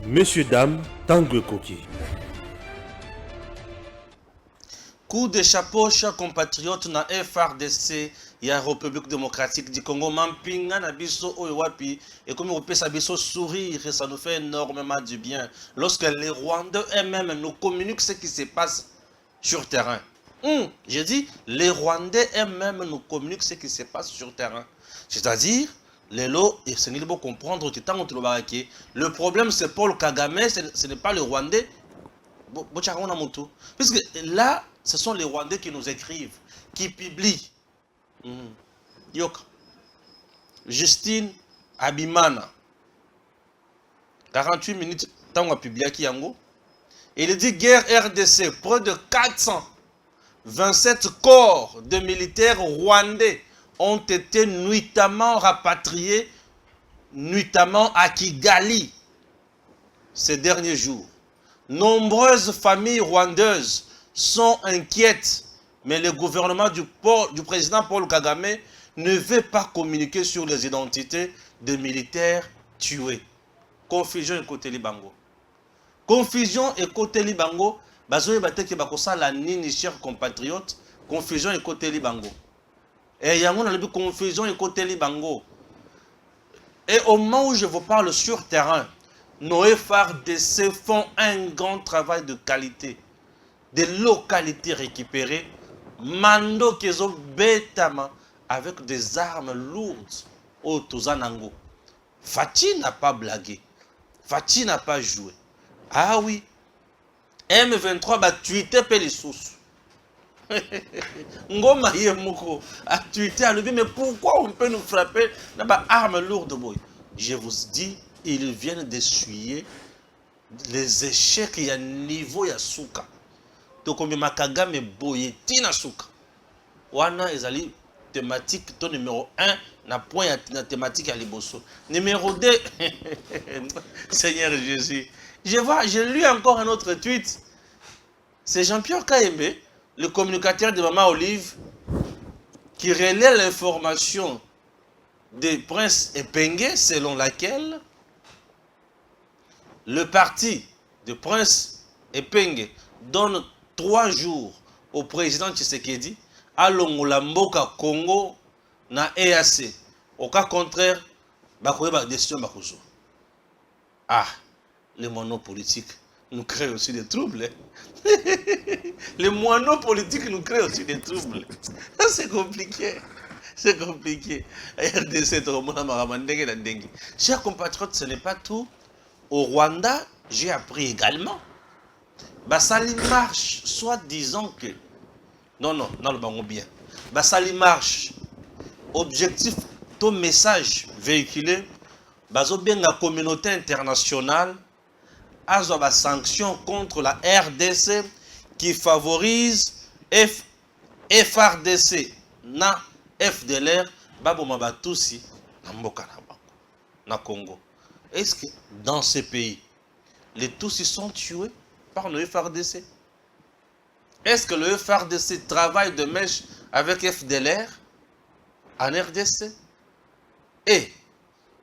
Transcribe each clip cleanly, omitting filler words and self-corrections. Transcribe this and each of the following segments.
Messieurs, dames, Tanguy Koki. Coup de chapeau, chers compatriotes, na FRDC, il y a République démocratique du Congo, Mampinga, Nabiso, Oewapi, et comme on peut s'abisso sourire, ça nous fait énormément du bien. Lorsque les Rwandais eux-mêmes nous communiquent ce qui se passe sur terrain. J'ai dit, les Rwandais eux-mêmes nous communiquent ce qui se passe sur terrain. C'est-à-dire, les lots, et c'est nécessaire de comprendre que tant que le problème c'est Paul Kagame, ce n'est pas le Rwandais. Puisque là, ce sont les Rwandais qui nous écrivent, qui publient. Yoka. Justine Abimana. 48 minutes, tant qu'on a publié Kiyango. Il dit guerre RDC, près de 427 corps de militaires rwandais ont été nuitamment rapatriés, nuitamment à Kigali, ces derniers jours. Nombreuses familles rwandaises sont inquiètes, mais le gouvernement du président Paul Kagame ne veut pas communiquer sur les identités des militaires tués. Confusion et côté Libango. Confusion et côté Libango, bazoye bateki bakosa la nini chers compatriotes, confusion et côté Libango. Et yango na lebi confusion et côté Libango. Et au moment où je vous parle sur terrain, nos FRDC font un grand travail de qualité, des localités récupérées, mando kezo betama avec des armes lourdes au Tozanango. Fati n'a pas blagué, Fati n'a pas joué. Ah oui, M23 va tweeter les sources. Ngoma Yemoko a tweeté à lui, mais pourquoi on peut nous frapper dans des armes lourdes, boy? Je vous dis, ils viennent d'essuyer les échecs à niveau ya suka. Donc comme Makagame boye tina suka. Wana ezali thématique ton numéro 1 na point na thématique à liboso. Numéro 2 Seigneur Jésus. J'ai lu encore un autre tweet. C'est Jean-Pierre Kaembe, le communicateur de Maman Olive, qui relaie l'information des princes Epenge selon laquelle le parti de Prince Epenge donne 3 jours au président Tshisekedi à Longolamboka Congo na EAC. Au cas contraire, bakoye ba décision bakozo. Ah, les moineaux politiques nous créent aussi des troubles. Les moineaux politiques nous créent aussi des troubles. C'est compliqué. C'est compliqué. Chers compatriotes, ce n'est pas tout. Au Rwanda, j'ai appris également. Basali marche, soit disant que. Non, le bango bien. Basali marche. Objectif, ton message véhiculé. Bazo bien la communauté internationale. Azo ba sanction contre la RDC qui favorise FRDC na FDLR. Babo Mabatusi na Mboka na Congo. Est-ce que dans ces pays, les Tutsis sont tués par le FRDC? Est-ce que le FRDC travaille de mèche avec FDLR en RDC? Et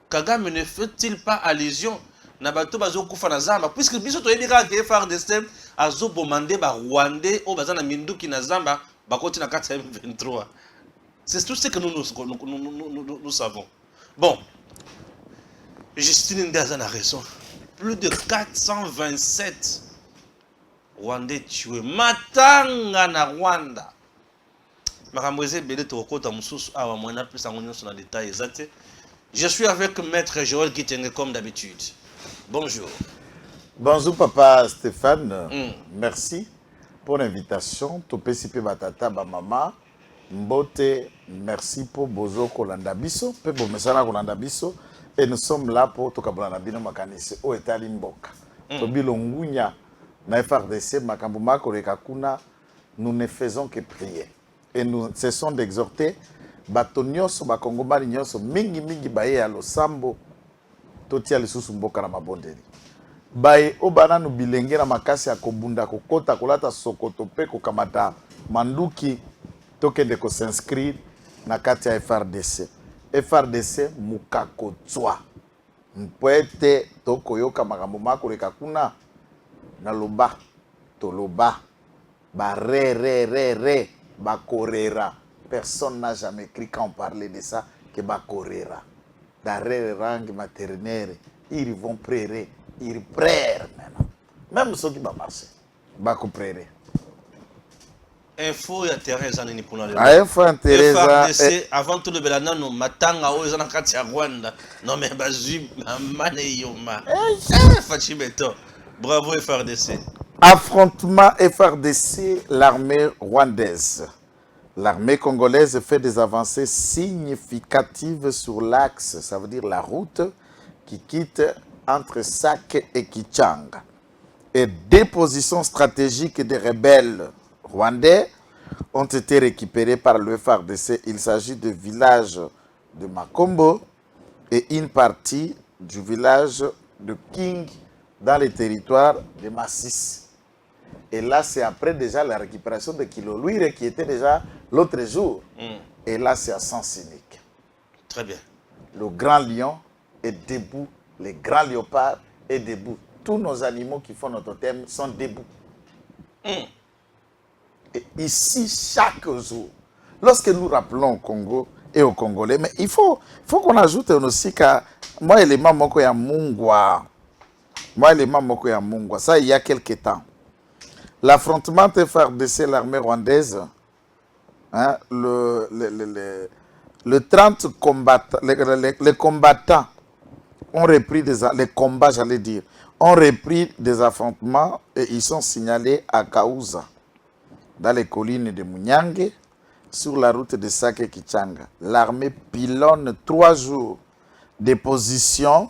Kagame ne fait-il pas allusion na bato bazo kufa na zamba, puisque biso toyebi ka ke FRDC azo bomande ba Rwandais o bazana minduki na zamba bakoti na 4M23. C'est tout ce que nous savons. Bon, Justine Ndazana a raison. Plus de 427 Rwandais tués. Matanga na Rwanda. Je suis avec Maître Joël Kitenge comme d'habitude. Bonjour. Bonjour papa Stéphane. Merci pour l'invitation. Topesipe batata ba mama. Mbote, merci pour Bozo Kolanda Biso. Pe bo mesana Kolanda Biso. Et nous sommes là pour Tokabana Bino Makanisi au Etali Mboka. Tobilo Ngunya na FRDC Makambuma Korekakuna, nous ne faisons que prier. Et nous cessons d'exhorter Batonioso Bakongomani Nyoso mingi baye ya losambo totia lisusu mboka na mabondeli. Baye obana nu bilenge na makasi ya kobunda kokota kolata sokoto pe kokamata manduki tokende ko s'inscrire na kati ya FRDC. FRDC Mukakotswa. mpwete tokoyoka makambo makoleka kuna na loba toloba ba re ba korera. Personne n'a jamais écrit quand on parlait de ça que ba korera. D'arrêt rang maternelle, ils vont prêter, ils prèrent maintenant. Même ceux qui vont marcher, ba prêter. Info ya terrain zanini pour le Info intéressant. FRDC avant tout le belana no matanga o ezana kati ya Rwanda. Non mais bazui mane yoma. Fachibeto. Bravo FRDC. Affrontement FRDC, l'armée rwandaise. L'armée congolaise fait des avancées significatives sur l'axe, ça veut dire la route qui quitte entre Sake et Kichanga. Et des positions stratégiques des rebelles rwandais ont été récupérées par le FARDC. Il s'agit du village de Makombo et une partie du village de King dans les territoires de Massis. Et là, c'est après déjà la récupération de Kiloluire qui était déjà l'autre jour. Et là, c'est à sens unique. Très bien. Le grand lion est debout, le grand léopard est debout. Tous nos animaux qui font notre thème sont debout. Et ici, chaque jour, lorsque nous rappelons au Congo et aux Congolais, mais il faut qu'on ajoute aussi que moi, élément moko ya Mungwa. Moi, élément moko ya Mungwa. Ça, il y a quelques temps. L'affrontement FARDC, l'armée rwandaise, hein, le 30 combattants, les combattants ont repris les combats, j'allais dire, ont repris des affrontements et ils sont signalés à Kaouza, dans les collines de Munyange, sur la route de Sake-Kichanga. L'armée pilonne 3 jours de position.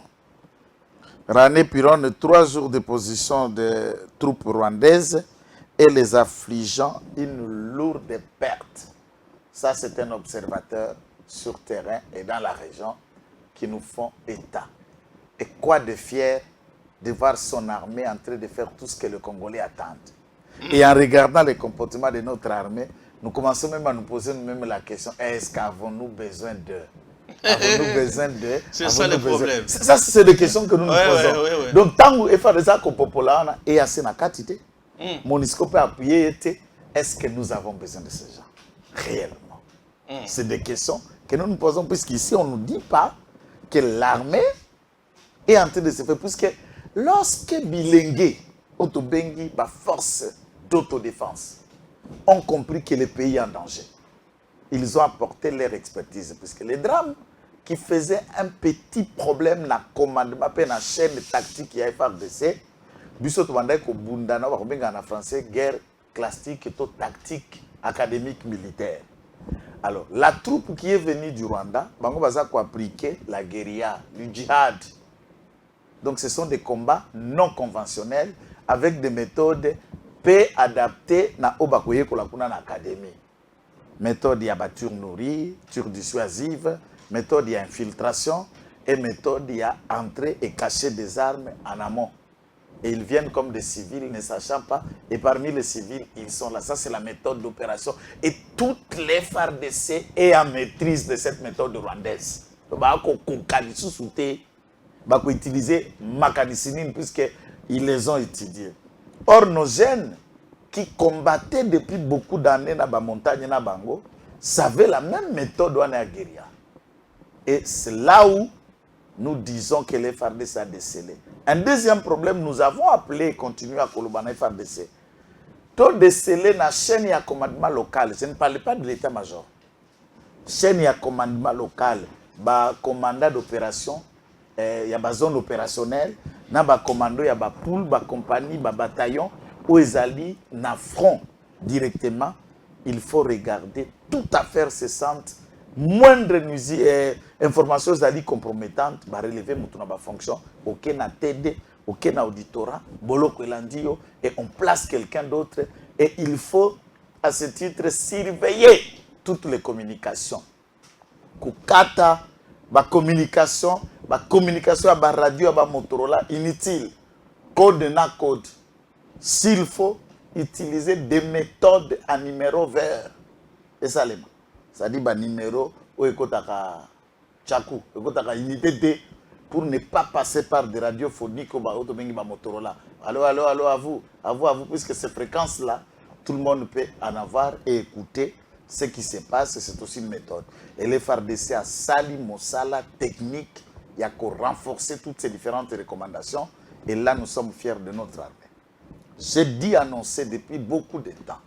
Rané pilonne 3 jours de position des troupes rwandaises et les affligeant une lourde perte. Ça, c'est un observateur sur terrain et dans la région qui nous font état. Et quoi de fier de voir son armée en train de faire tout ce que les Congolais attendent. Et en regardant le comportement de notre armée, nous commençons même à nous poser nous-mêmes la question, est-ce qu'avons-nous besoin d'eux? Avons-nous besoin d'eux? C'est ça le problème. Ça, c'est des questions que nous nous posons. Ouais. Donc, tant que faire des actes populaires, et assez na quantité, Monisco peut appuyer, est-ce que nous avons besoin de ces gens? Réellement. C'est des questions que nous nous posons, puisqu'ici, on ne nous dit pas que l'armée est en train de se faire, puisque lorsque Bilingue, Otobengi, la force d'autodéfense, ont compris que le pays est en danger, ils ont apporté leur expertise, puisque les drames qui faisaient un petit problème dans le commandement, dans la chaîne tactique qui a FARDC, Bissot Wandai ko Bundana, en français, guerre classique et tactique académique militaire. Alors, la troupe qui est venue du Rwanda, Bango Baza ko appliquer la guérilla, le djihad. Donc, ce sont des combats non conventionnels avec des méthodes peu adaptées na Obakoye Kolakuna na académie. Méthode ya bature nourrie, ture dissuasive, méthode ya infiltration et méthode ya entrée et cacher des armes en amont. Et ils viennent comme des civils ne sachant pas. Et parmi les civils, ils sont là. Ça, c'est la méthode d'opération. Et toutes les FARDC est en maîtrise de cette méthode rwandaise. Donc, il faut utiliser Makanisinine puisqu'ils les ont étudiés. Or, nos jeunes qui combattaient depuis beaucoup d'années dans la montagne, dans Bango, savaient la même méthode en guérilla. Et c'est là où nous disons que les FARDC a décelé. Un deuxième problème, nous avons appelé et continué à Kolobana FARDC. Tout décelé dans la chaîne de commandement local. Je ne parle pas de l'état-major. Chaîne de commandement local, commandant d'opération, il y a une zone opérationnelle, il y a un commando, il y a une poule, une compagnie, un bataillon, où ils allaient dans le front directement. Il faut regarder toute affaire cessante, moindre information compromettante, relever ma fonction, aucun TD, aucun auditorat, boloko elandio, et on place quelqu'un d'autre. Et il faut, à ce titre, surveiller toutes les communications. Kukata, communication à la radio, à la Motorola, inutile. Code na code. S'il faut utiliser des méthodes à numéro vert. Et ça, ça dit numéro où écoutaka chakou, écoutaka unité pour ne pas passer par des radiophonies comme Motorola. Allô, allô, allô, à vous, puisque ces fréquences-là, tout le monde peut en avoir et écouter ce qui se passe, c'est aussi une méthode. Et les FARDC a sali Mosala technique, il y a qu'à renforcer toutes ces différentes recommandations, et là nous sommes fiers de notre armée. J'ai dit annoncer depuis beaucoup de temps,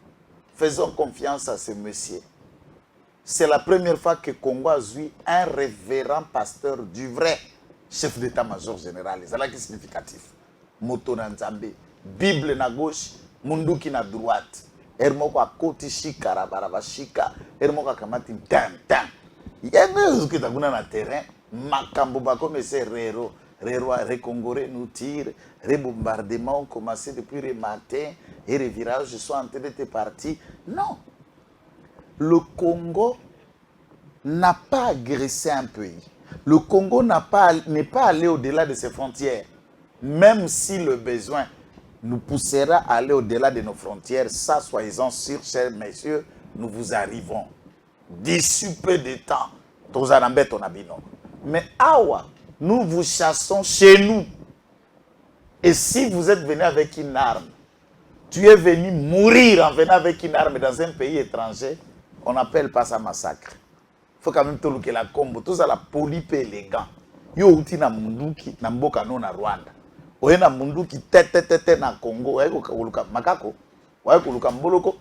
faisons confiance à ce monsieur. C'est la première fois que Congo a eu un révérend pasteur du vrai chef d'état-major général. C'est là qui est significatif. Moto na Nzambe, Bible na gauche, Munduki na droite. Hermoko a koti shika, rabaraba shika, Hermoko a kamati tam tam. Il y a des choses qui sont dans le terrain, Makambo comme c'est Rero. Les Congolais nous tirent, les bombardements ont commencé depuis le matin et les virages sont en train d'être partis. Non. Le Congo n'a pas agressé un pays. Le Congo n'est pas allé au-delà de ses frontières. Même si le besoin nous poussera à aller au-delà de nos frontières, ça, soyez-en sûrs, chers messieurs, nous vous arrivons. D'ici peu de temps, mais awa, nous vous chassons chez nous. Et si vous êtes venu avec une arme, tu es venu mourir en venant avec une arme dans un pays étranger, on n'appelle pas ça massacre. Il faut quand même tout que la combo, tout ça la poli et élégant. Yo uti na munduki na mboka no na Rwanda. Oye na munduki tete na Congo, oye kuluka makako, oye kuluka mboloko.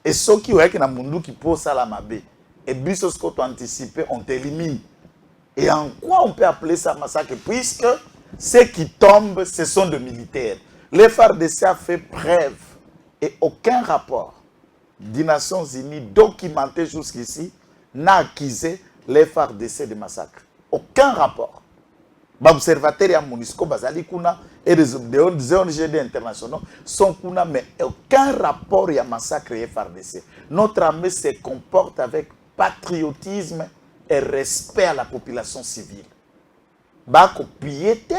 Et ceux qui oye na munduki po sala mabe, et biso ce qu'on anticipe, on t'élimine. Et en quoi on peut appeler ça massacre? Puisque ceux qui tombent, ce sont des militaires. Les FARDC a fait preuve et aucun rapport des Nations Unies documenté jusqu'ici n'a accusé les FARDC de massacre. Aucun rapport. Les observateurs et MONUSCO et les ONG internationaux sont kuna, mais aucun rapport et massacre et FARDC. Notre armée se comporte avec patriotisme et respect à la population civile. Bako piété,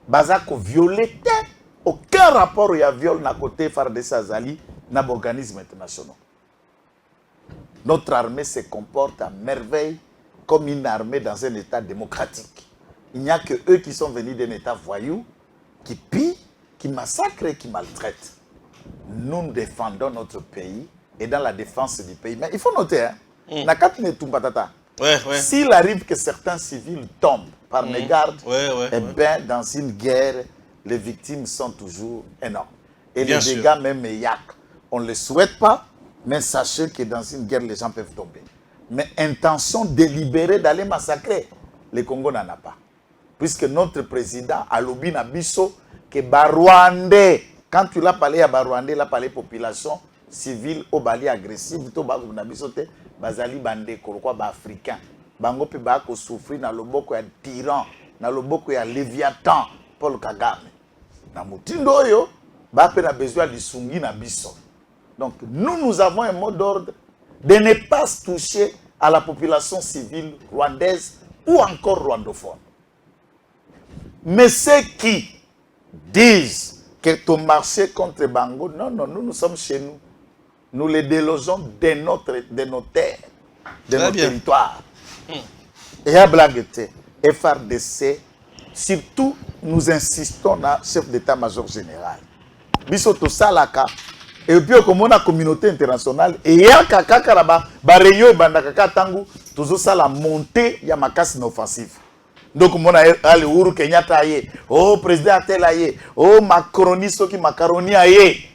bazako violeté, aucun rapport y a viol na côté FARDC Azali na organismes internationaux. Notre armée se comporte à merveille comme une armée dans un état démocratique. Il n'y a que eux qui sont venus d'un état voyou, qui pillent, qui massacrent et qui maltraitent. Nous défendons notre pays et dans la défense du pays. Mais il faut noter, s'il arrive que certains civils tombent par mégarde, eh bien, dans une guerre, les victimes sont toujours énormes. Et bien les dégâts, même yak, on ne le souhaite pas, mais sachez que dans une guerre, les gens peuvent tomber. Mais intention délibérée d'aller massacrer, le Congo n'en a pas. Puisque notre président, Alobi Nabiso, que Barwandais, quand tu l'as parlé à Barwandais, il a parlé population civile au Bali agressive, to Barwandais Nabiso te, Bazali Bande, Korokwa, Africain. Bango pe ba ko souffrir na loboko ya tyran, na loboko ya Léviathan, Paul Kagame. Na mutindo yo, ba pe na besoin de sungi na biso. Donc nous avons un mot d'ordre de ne pas se toucher à la population civile rwandaise ou encore rwandophone. Mais ceux qui disent que ton marché contre Bango, non, nous sommes chez nous. Nous les délogeons de nos terres, de nos territoires. Et à Blaguete, FARDC, surtout, nous insistons dans le chef d'état-major général. Bisoto Salaka, et puis comme on a communauté internationale, et il y a Kakakaraba, Bareyo et Bandakaka Tangu, toujours ça la montée, il y a ma casse offensive. Donc, on a allé Uhuru Kenyatta aye, oh président Atel aye, oh Macroni soki macaroni aye.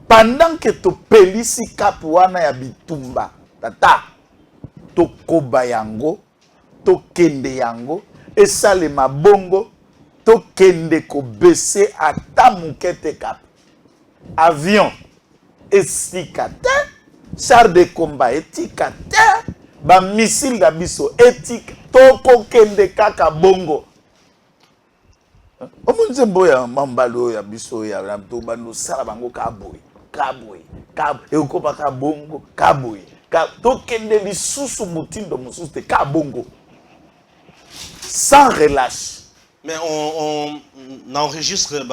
Pendant que tu pelisi kapuana ya bitumba, tata, to koba yango, to kende yango, et ça le mabongo, to kende ko bese ata mukete kap. Avion, etikate, char de combat etikate, ba missile d'abisso éthique toko kende kaka bongo. Omunze mboya mambalo ya biso ya ramto bando sala bango kaboy e ukoba ka bongo kaboy to kende lisusu mutindo mususu te ka bongo sans relâche. Mais on enregistre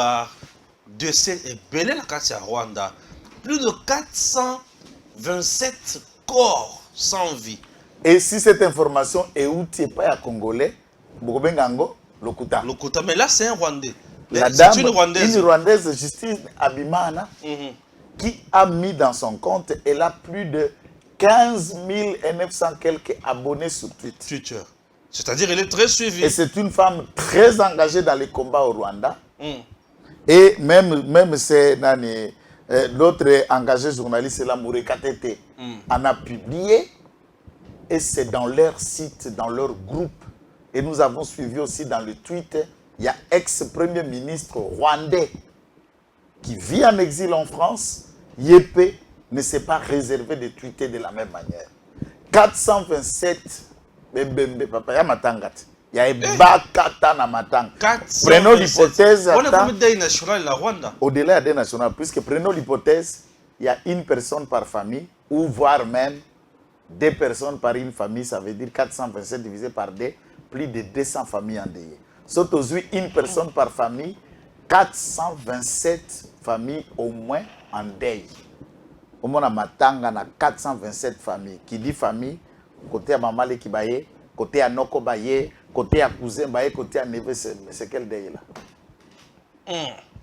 décès et belé la carte à Rwanda, plus de 427 corps sans vie. Et si cette information est outillée pas à Congolais, Bokobengango, Lokuta. Lokuta, mais là c'est un Rwandais. La C'est dame, une Rwandaise. une Rwandaise, Justine Abimana, qui a mis dans son compte, elle a plus de 15 900 quelques abonnés sur Twitter. Twitter. C'est-à-dire elle est très suivie. Et c'est une femme très engagée dans les combats au Rwanda. Et même c'est l'autre engagé journaliste, la Moureka Tete, en a publié. Et c'est dans leur site, dans leur groupe. Et nous avons suivi aussi dans le tweet, il y a ex-premier ministre rwandais qui vit en exil en France. Yépé ne s'est pas réservé de tweeter de la même manière. 427 Bembembe, papa, il y a Matangat. Il y a Bakata na Matanga. Prenons l'hypothèse. On est comme des nationales la Rwanda. Au-delà des nationales, puisque prenons l'hypothèse, il y a une personne par famille, ou voire même 2 personnes par une famille, ça veut dire 427 divisé par 2, plus de 200 familles endeuillées. Sauf aujourd'hui, une personne par famille, 427 familles au moins en deuil. Au moins, à Matanga, on a 427 familles. Qui dit famille, côté à Maman Kibaye, côté à Noko Baye, côté à Cousin Baye, côté à Neve, c'est quel deuil là?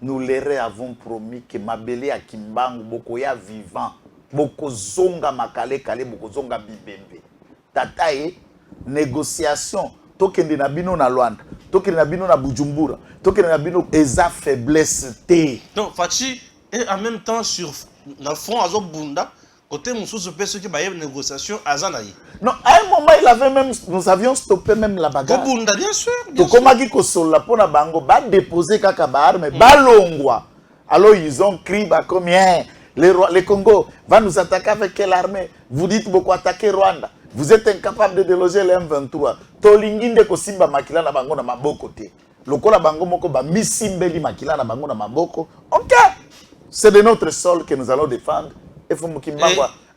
Nous les avons promis que Mabele à Kimbangu, Bokoya vivant, Boko Zonga Makale Kale, Boko Zonga Bibembe. Tatae, négociation, tokende na bino na Luanda, tokende na bino na Bujumbura, tokende na bino eza faiblesse té. Donc Fachi est en même temps sur le front Azo Bunda, côté Moussou ceux qui baillent négociation à Zanaï. Non, à un moment il avait même, nous avions stoppé même la bagarre. Bunda, bien sûr. Donc comme a dit que sur la pona bango, ba déposer kaka ba arme, ba longwa. Alors ils ont crié bah combien les Congo va nous attaquer avec quelle armée? Vous dites beaucoup attaquer Rwanda. Vous êtes incapable de déloger les M23. Tolinginde ko simba makila na bango na maboko te. Lokola bango moko ba misimbeli makila na bango na maboko. OK. C'est de notre sol que nous allons défendre. Et faut mukimba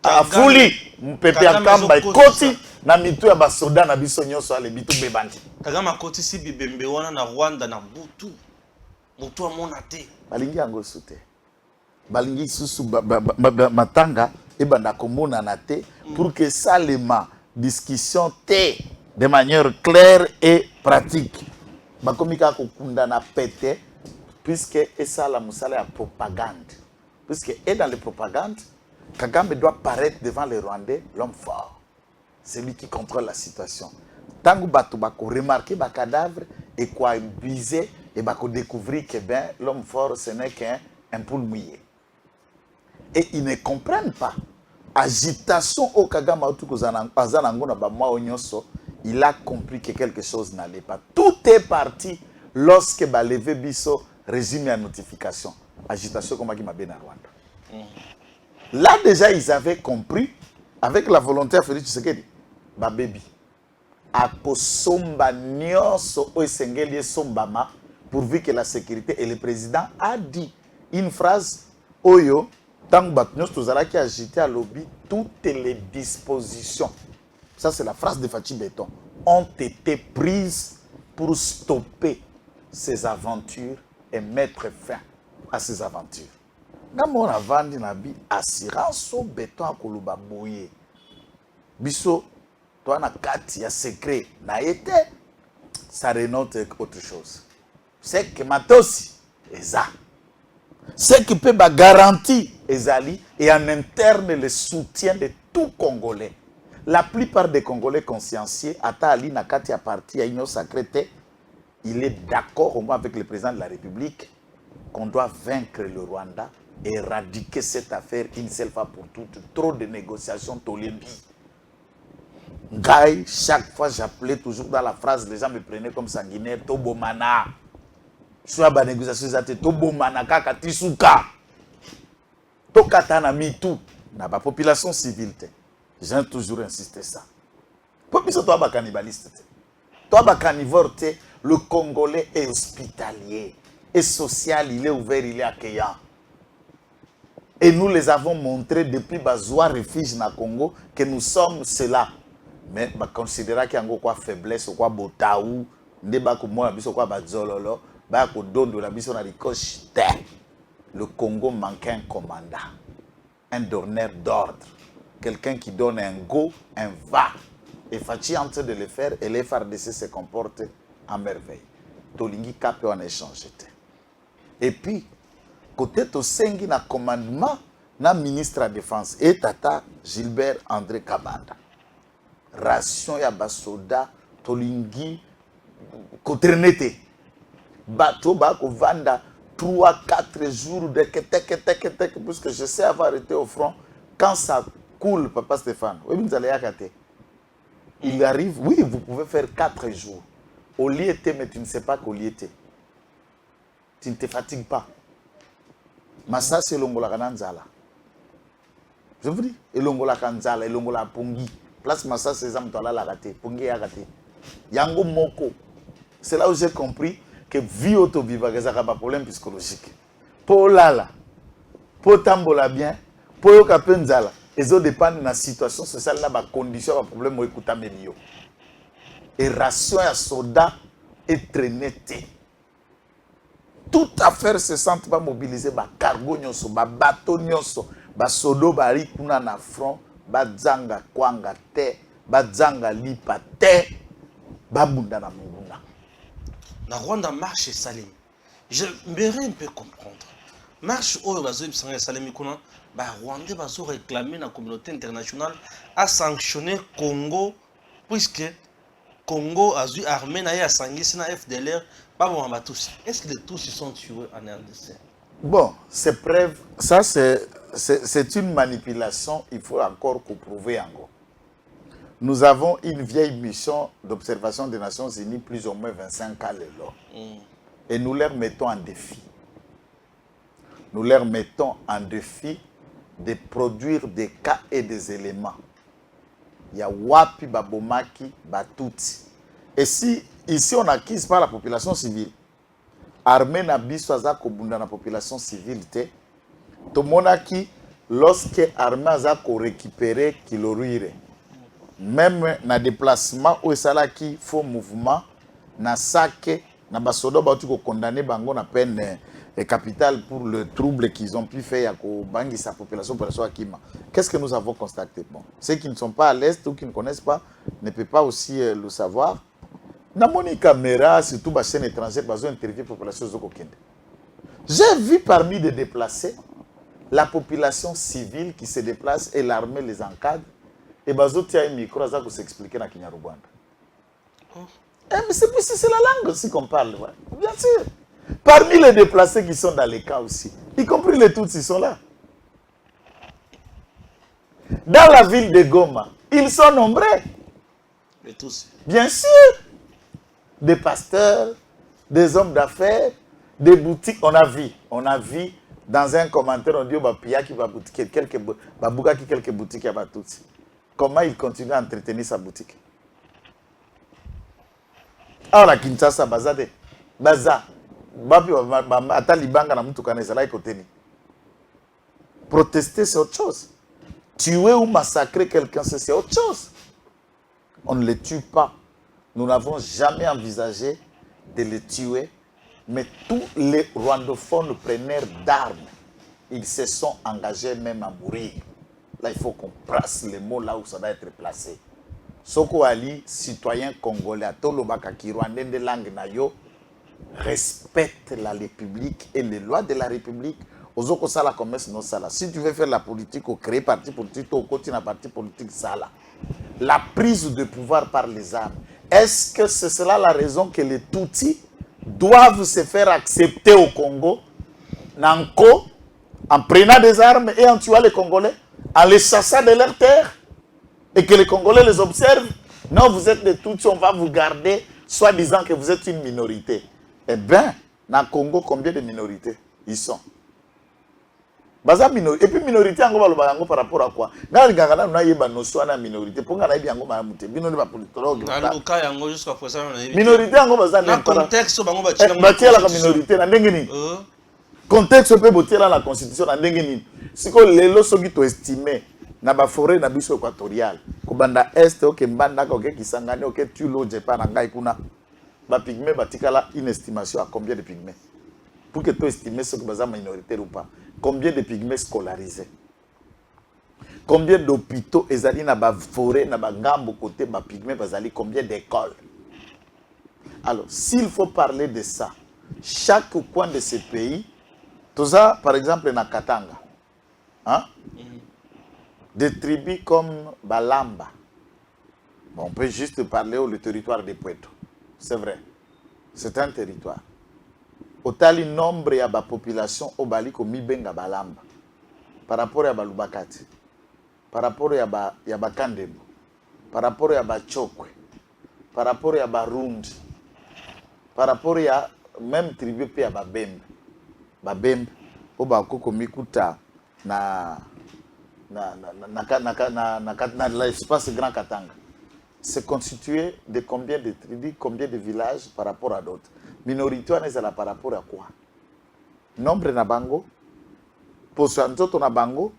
a fuli mpepe akamba ekoti na mitu ya basoda na biso nyonso ale bitu bebandi. Kagama koti si bibembe wana na Rwanda na Butu. Mutu amona te. Balingi yango sute. Balingi susu matanga et banda komona na te pour que ça les discussion te de manière claire et pratique. Bakomika kokunda na pete puisque et ça la musala ya propagande. Puisque et dans les propagandes Kagame doit paraître devant les Rwandais l'homme fort. C'est lui qui contrôle la situation. Tant que Batou Bako remarquer le cadavre et quoi viser et Bako découvrir que ben, l'homme fort ce n'est qu'un poule mouillé. Et ils ne comprennent pas. Agitation au Kagame il a compris que quelque chose n'allait pas. Tout est parti lorsque Balevé Bisso résume la notification. Agitation comme qui m'a bien à Rwanda. Là déjà ils avaient compris avec la volonté de Félix Tshisekedi ba baby akosomba nyonso o esengeli sombama pourvu que la sécurité et le président a dit une phrase oyo tant bat nyonso tozalaki agité à lobby toutes les dispositions, ça c'est la phrase de Fachi Béton, ont été prises pour stopper ces aventures et mettre fin à ces aventures. Namona vandi na bi assurance au béton à koluba boye. Biso toi na kati ya secret na été ça dénote autre chose. C'est que matosi eza. C'est qui peut ba garantie ezali et en interne le soutien de tout Congolais. La plupart des Congolais conscienciés ata ali na kati ya parti ya union sacrée, il est d'accord au moins avec le président de la République qu'on doit vaincre le Rwanda. Éradiquer cette affaire une seule fois pour toutes. Trop de négociations, Tolebi. Gaï, chaque fois j'appelais toujours dans la phrase, les gens me prenaient comme sanguinaire, Tobomana. Soit la négociation, c'était Tobomana, Kaka Tisuka. Tokatana Mitu. Na ba population civile. J'ai toujours insisté ça. Population, toi, ba cannibaliste. Toi, ba carnivore, le Congolais est hospitalier. Et social, il est ouvert, il est accueillant. Et nous les avons montré depuis Bazoua Refuge na Congo que nous sommes cela. Mais on considère qu'il y a quoi faiblesse, quoi botaou, ne ba ko moi biso quoi bazololo, ba ko dondo la biso na rikoche. Le Congo manque un commandant, un donneur d'ordre, quelqu'un qui donne un go, un va. Et Fachi est en train de le faire et les FARDC se comportent à merveille. Tolingi Kapé en échange. Et puis, côté Tosengi na commandement, na ministre de la Défense et Tata Gilbert André Kabanda. Ration ya basoda Tolingi Kotrenete. Bateau bako vanda 3-4 jours de tek, puisque je sais avoir été au front. Quand ça coule, Papa Stéphane, il arrive, oui, vous pouvez faire 4 jours. Au lieu de, mais tu ne sais pas qu'au lieu de. Tu ne te fatigues pas. Mais ça, c'est l'ongola kananzala. Je vous dis, et l'ongola kanzala, et l'ongola pongi. Place Massa, c'est ça, la raté. Pongi a raté. Yango moko. C'est là où j'ai compris que vie auto-viva, il y a un problème psychologique. Pour là, pour tambola bien, pour yokapenzala, ils ont dépendre de la situation sociale, de la condition, de problème, écoute melio. Et ration à soda est traîné. Toute affaire se sent pas mobilisée, ba cargo nyonso, ba bateau nyonso, ba sodo bari kuna na front, ba zanga kwanga te, ba zanga lipa te, ba bunda na munguna. La Rwanda marche et Salim. J'aimerais un peu comprendre. Marche au Bazo Salim Kuna, bah Rwanda Bazo réclamer la communauté internationale à sanctionner Congo, puisque Congo a eu armée à Sangui, na FDLR, pas bon à tous. Est-ce que les tous ils sont tués en RDC? Bon, c'est preuve, ça c'est une manipulation, il faut encore prouver encore. Nous avons une vieille mission d'observation des Nations Unies, plus ou moins 25 ans. Et nous leur mettons en défi. Nous leur mettons en défi de produire des cas et des éléments. Il y a Wapi, Babomaki, Batouti. Et si ici on acquise par la population civile, armée na biso aza kobunda na population civile te, tomonaki lorsque armée aza ko récupérer kiloruire. Même na déplacement où ça là qui faux mouvement na saké na basodo ba tu ko condamner bango na peine capitale pour le trouble qu'ils ont pu faire à bangi sa population pour la Kima. Qu'est-ce que nous avons constaté? Bon, ceux qui ne sont pas à l'est ou qui ne connaissent pas ne peuvent pas aussi le savoir. Na moni caméra surtout ba chaîne étrangère besoin interviewer population zokokende. J'ai vu parmi les déplacés la population civile qui se déplace et l'armée les encadre. Et bazoti a un micro à s'expliquer dans Kinyarwanda. Mais c'est la langue aussi qu'on parle, ouais. Bien sûr. Parmi les déplacés qui sont dans les cas aussi, y compris les Tutsis, ils sont là. Dans la ville de Goma, ils sont nombreux. Les Tutsis. Bien sûr. Des pasteurs, des hommes d'affaires, des boutiques. On a vu dans un commentaire, on dit quelques boutiques à Batutsi. Comment il continue à entretenir sa boutique? Ah, la Kinshasa, Bazade. Baza. Protester, c'est autre chose. Tuer ou massacrer quelqu'un, c'est autre chose. On ne les tue pas. Nous n'avons jamais envisagé de les tuer. Mais tous les rwandophones preneurs d'armes, ils se sont engagés même à mourir. Là, il faut qu'on place les mots là où ça doit être placé. Soko Ali, citoyen congolais, Tolobaka Kirwandé de langue nayo, respecte la République et les lois de la République. Ozoko sala commerce non sala. Si tu veux faire la politique ou créer parti politique, au côté d'un parti politique sala. La prise de pouvoir par les armes. Est-ce que c'est cela la raison que les Tutsis doivent se faire accepter au Congo, Nanko, en prenant des armes et en tuant les Congolais, en les chassant de leur terre, et que les Congolais les observent? Non, vous êtes des Tutsis, on va vous garder, soit disant que vous êtes une minorité. Eh bien, dans le Congo, combien de minorités ils sont? Et puis minorité par rapport à quoi? Dans le Ghana, on a une notion de minorité. Pour nga na ibi yango mamuté, bino ba politologue. Dans le cas yango jusqu'à présent on a minorité yango baza na contexte bango ba batia la minorité na ndenge nini? Contexte peut botier la constitution na ndenge nini? Siko lelo soki to estimer na ba forêt na biso équatoriale. Ko banda est ok mbanda ko ke kisangani ok tulo jepa na ngai kuna. Ba pygmée batikala une estimation à combien de pygmées? Pour que tu estimes ce que baza minoritaire ou pas. Combien de pygmées scolarisés? Combien d'hôpitaux ezali na ba forêt na ba ngambo côté ba pygmée bazali combien d'écoles? Alors, s'il faut parler de ça, chaque coin de ces pays, tout ça, par exemple, na Katanga, hein? Des tribus comme Balamba. Bon, on peut juste parler au territoire de Puerto. C'est vrai. C'est un territoire. Au tali nombre ya ba population au bali ko mibenga Balamba. Par rapport à Balubakati. Par rapport à ba Kandembo. Par rapport à ba Chokwe. Par rapport à ba Rundi. Par rapport à même tribu pe ya Babembe. Babembe au ba koko mikuta na l'espace Grand Katanga. C'est constitué de combien de tribus, combien de villages par rapport à d'autres. Minorité on est par rapport à quoi? Nombre na bango, pourcentage na bango,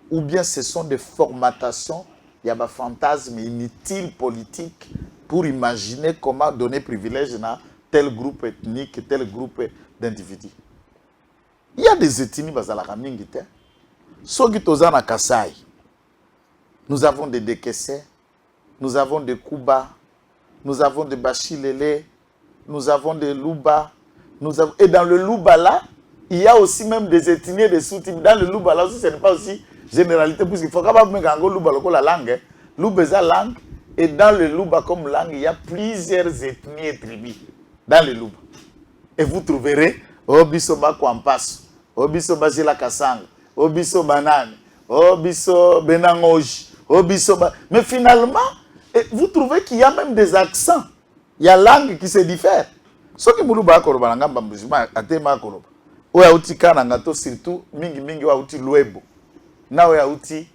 ou bien ce sont des formatations, il y a des fantasmes inutiles politiques pour imaginer comment donner privilège à tel groupe ethnique, tel groupe d'individus. Il y a des ethnies bazalaka mingi te. Soki toza na Kasai, nous avons des Dekese, nous avons des Kuba, nous avons des Bachilele, nous avons des Luba, et dans le Luba là, il y a aussi même des ethnies de sous-types. Dans le Luba là aussi, ce n'est pas aussi généralité, puisqu'il faut quand même que Luba la langue, Luba est la langue, et dans le Luba comme langue, il y a plusieurs ethnies et tribus dans le Luba. Et vous trouverez Obiso Bakwampaso, Obiso Bajila Kasanga, Obiso Banane, Obiso Benangoji, Obiso mais finalement, vous trouvez qu'il y a même des accents. Il y a langue qui se diffère. Ce qui est ba koroba nga mbambuzima atema koroba. Oya uti kana ngato surtout mingi wa uti luebo. Na oya uti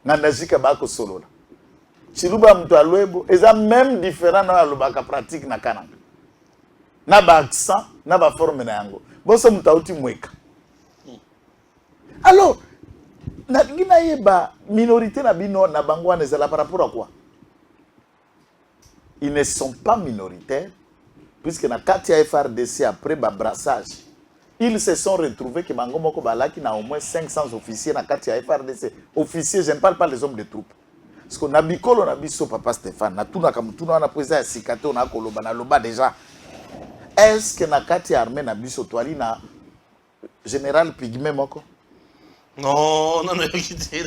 ngandajika ba ko solola. Chiluba mtu luebo eza même différent na lobaka pratique na kana. Na ba accent, na ba forme na yango. Boso mtu uti mweka. Alors, na ngina yeba minorité na bino na bangwana ezala par rapport à quoi? Ils ne sont pas minoritaires, puisque dans le FRDC, après le brassage, ils se sont retrouvés que Bangomoko Balaki a au moins 500 officiers dans le FRDC. Officiers, je ne parle pas des hommes de troupes. Parce qu'on a bicolo, on a biso Papa Stéphane, on a posé un cicaté, on a koloba, on a loba déjà. Est-ce que dans le armée, on a biso toali, na général Pygmé Moko? Non, quitté.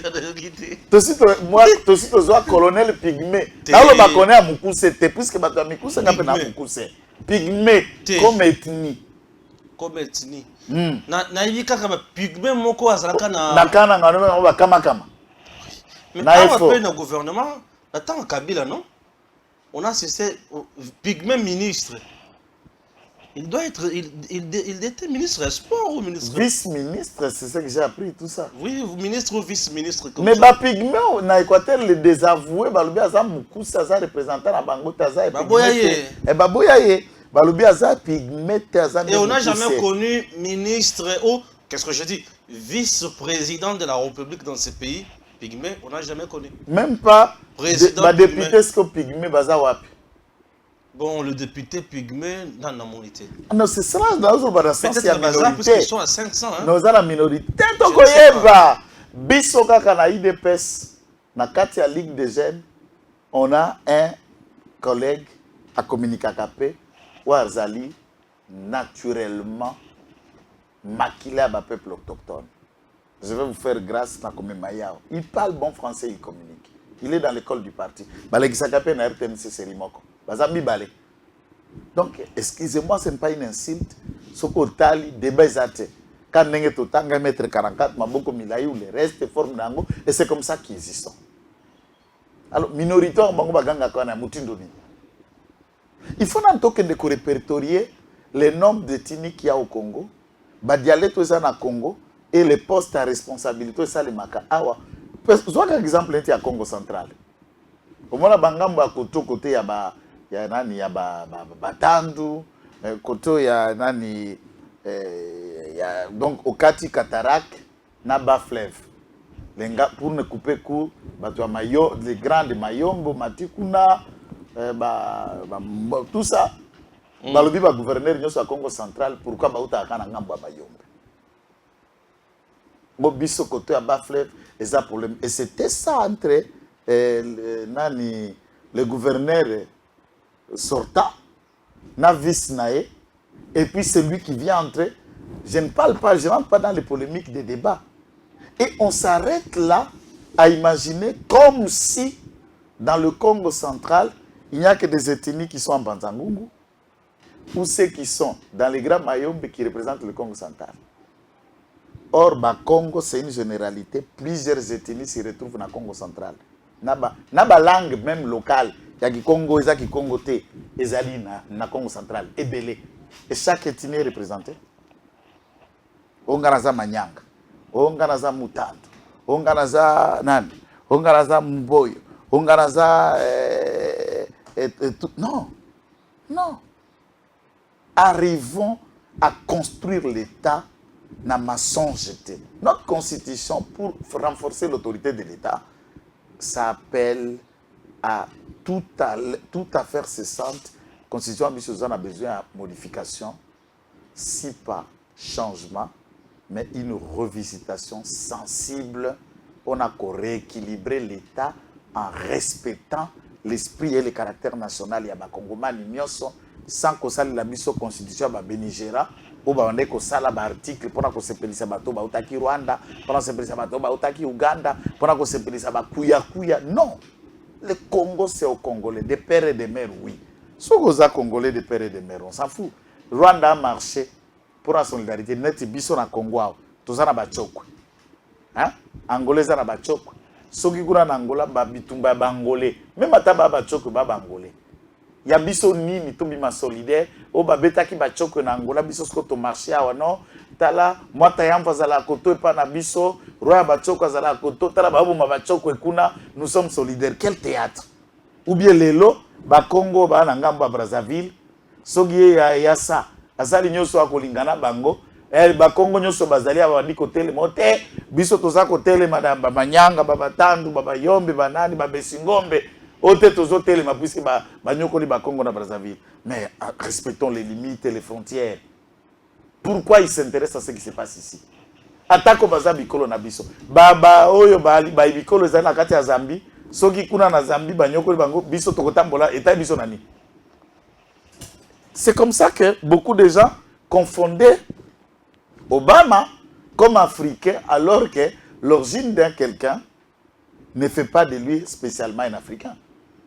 Moi, aussi, tu as colonel Pygmé. Là, on va connaître à Mukuse, puisque tu as Mukuse, on a Mukuse. Pygmé, comme ethnie. Comme ethnie. Na yika kama Pygmé moko azalaka na. Na kana ngano ba kama. Mais quand on fait le gouvernement, attends Kabila non? On a cessé Pygmé ministre. Il doit être, il était ministre des Sports ou ministre... Vice-ministre, c'est ce que j'ai appris, tout ça. Oui, ministre ou vice-ministre. Mais bah Pygmé, on a Équateur, les désavoués, Baloubi Aza Moukoussa, Aza représentant à Bango Taza et Baboyaye. Et Baboyaye, Baloubi Aza Pygmé Taza. Et on n'a jamais connu ministre ou, qu'est-ce que je dis, vice-président de la République dans ce pays, Pygmé, on n'a jamais connu. Même pas président député ce que Pygmé Baza Wapi. Bon, le député Pygmé dans la minorité. Non, c'est ça, dans le sens, il y a minorité. Parce qu'ils sont à 500. Hein? Nous avons la minorité. Donc, on y va. Bisoka kana IDPS, na Katia Ligue des Jeunes, on a un collègue à Communicacapé, Ouarzali, naturellement maquillé à peuple autochtone. Je vais vous faire grâce à Komemayao. Il parle bon français, il communique. Il est dans l'école du parti. Balekisakapé na RTNC Serimoko. Donc, excusez-moi, ce n'est pas une insulte. Ce qu'on tali, débat exact. Quand on est au temps, on mettre 44, Maboko Milaï ou les restes forment d'ango, et c'est comme ça qu'ils existent. Alors, minorité, on va ganga quand on a moutindoni. Il faut en tant que de répertorier les nombres d'ethnies qu'il y a au Congo, Badialé tout ça au Congo, et les postes à responsabilité, ça les maka. Awa. Soit un exemple, il y a Congo central. Au moins, Bangambo à côté, il y a nani ya batandu koto ya nani ya donc okati katarak na ba fleuve lenga pour ne couper court bato mayo les grandes mayombo matikuna tout ça balobi ba gouverneur nyoso ya Congo central pourquoi ba uta kana ngambo ba mayombo Mobiso côté à bas fleuve, et ça problème. Et c'était ça entre le gouverneur sortant, na vice nae, et puis celui qui vient entrer. Je ne parle pas, je ne rentre pas dans les polémiques des débats. Et on s'arrête là à imaginer comme si dans le Congo central, il n'y a que des ethnies qui sont en Banzangungu ou ceux qui sont dans les grands Mayombe qui représentent le Congo central. Or, le Congo, c'est une généralité. Plusieurs ethnies se retrouvent dans le Congo central. Naba langue même locale, il y a qui Congo, il y a qui Congo T, il y a le Congo central, et belé. Et chaque ethnie est représentée. Ongaraza Manyanga, Ongaraza Mutanto, Ongaraza Nani, Ongaraza Mboyo, Ongaraza. Non, non. Arrivons à construire l'État dans ma jeté. Notre constitution, pour renforcer l'autorité de l'État, ça appelle à toute affaire cessante. La constitution a besoin de modification, si pas changement, mais une revisitation sensible. On a qu'à rééquilibrer l'État en respectant l'esprit et le caractère national. Il y a des Congomani sans que ça la constitution ba Benigera ou ba on ko sala ba article pour ko sepelisa bato ba utaki Rwanda, pour ko sepelisa bato ba utaki Uganda, pour ko sepelisa ba kuya. Non. Le Congo c'est au Congolais, des pères et des mères, oui. Ce que Congolais des pères et des mères, on s'en fout. Rwanda a marché pour la solidarité. Net biso na Congo, tout ça na ba chokwe. Hein? Angolais na ba chokwe. Soki kuna na Angola ba bitumba ba Angolais. Même ataba ba chokwe ba Angolais. Ya biso nini to bima solidaire o ba betaki ba chokwe na Angola biso sko to marché awa non tala mwata yamba zala koto epa na biso roya ba chokwe zala koto tala ba boma ba chokwe kuna nous sommes solidaires. Quel théâtre? Ou bien lelo ba Congo ba na ngambo Brazzaville soki ya sa asali nyoso akolingana bango ba Congo nyoso bazali aba bandi kotele mote biso toza kotele madame ba Manyanga ba Batandu ba Yombe ba nani ba Besingombe ote tozo tele ma puisque ba nyokoli ba Congo na Brazzaville. Mais respectons les limites et les frontières. Pourquoi ils s'intéressent à ce qui se passe ici? Atako baza bikolo na biso ba oyo ba bikolo za na kati ya Zambie soki kuna na Zambie ba nyokoli bango biso tokotambola eta biso nani. C'est comme ça que beaucoup de gens confondaient Obama comme africain alors que l'origine d'un quelqu'un ne fait pas de lui spécialement un Africain.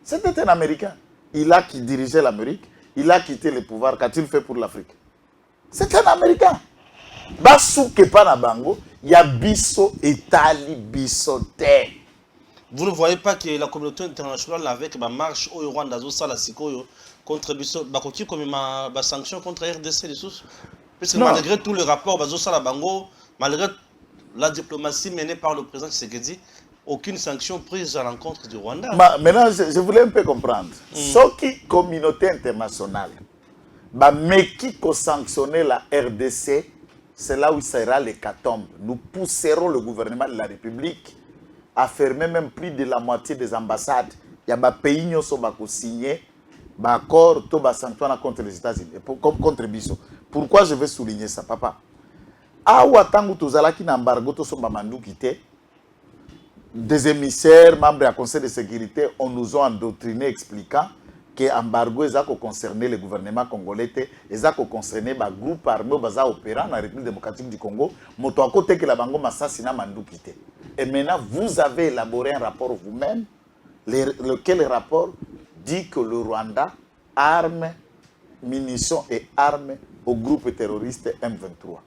C'était un Américain. Il a qui dirigeait l'Amérique. Il a quitté le pouvoir. Qu'a-t-il fait pour l'Afrique? C'est un Américain. Basu Kepa Bango, il y a biso etali bisote. Vous ne voyez pas que la communauté internationale avec ma marche au Rwanda la sikoyo contre biso bakoki comme ma sanction contre RDC les sous. Parce que malgré tous les rapports bazosa la bango, malgré la diplomatie menée par le président Tshisekedi, aucune sanction prise à l'encontre du Rwanda. Maintenant, je voulais un peu comprendre. Ce qui communauté internationale, mais qui a sanctionné la RDC, c'est là où sera l'hécatombe. Nous pousserons le gouvernement de la République à fermer même plus de la moitié des ambassades. Il y a des pays qui ont signé un accord contre les États-Unis, contre Biso. Pourquoi je vais souligner ça, papa? Awatangu tozalaki na embargo to somba mandu kité. Des émissaires, membres du Conseil de sécurité, on nous a endoctriné expliquant que l'embargo est concerné le gouvernement congolais et concerné le groupe armé opérant dans la République démocratique du Congo. Moto à côté que la bango massacina mandu quitté. Et maintenant, vous avez élaboré un rapport vous-même, lequel rapport dit que le Rwanda arme, munitions et armes au groupe terroriste M23.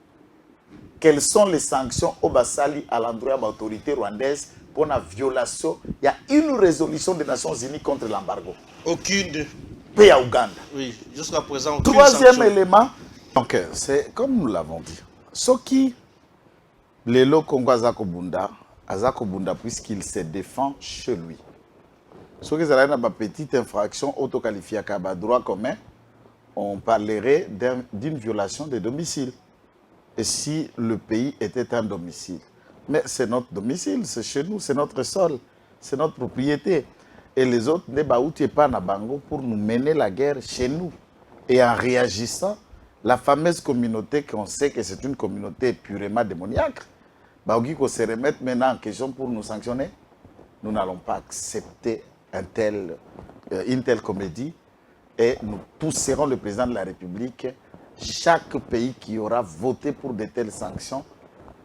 Quelles sont les sanctions au Bassali à l'endroit de l'autorité rwandaise pour la violation? Il y a une résolution des Nations Unies contre l'embargo. Aucune. Pays à Ouganda. Oui, jusqu'à présent, aucune Troisième sanction. élément, donc c'est comme nous l'avons dit. Ce qui, les Congo Azakobunda, puisqu'il se défend chez lui. Ce qui est une petite infraction autoqualifiée à droit commun, on parlerait d'une violation de domicile. Et si le pays était un domicile? Mais c'est notre domicile, c'est chez nous, c'est notre sol, c'est notre propriété. Et les autres ne baoutiez pas na bango pour nous mener la guerre chez nous. Et en réagissant, la fameuse communauté qu'on sait que c'est une communauté purement démoniaque, Baogi qu'on se remette maintenant en question pour nous sanctionner. Nous n'allons pas accepter une telle comédie et nous pousserons le président de la République. Chaque pays qui aura voté pour de telles sanctions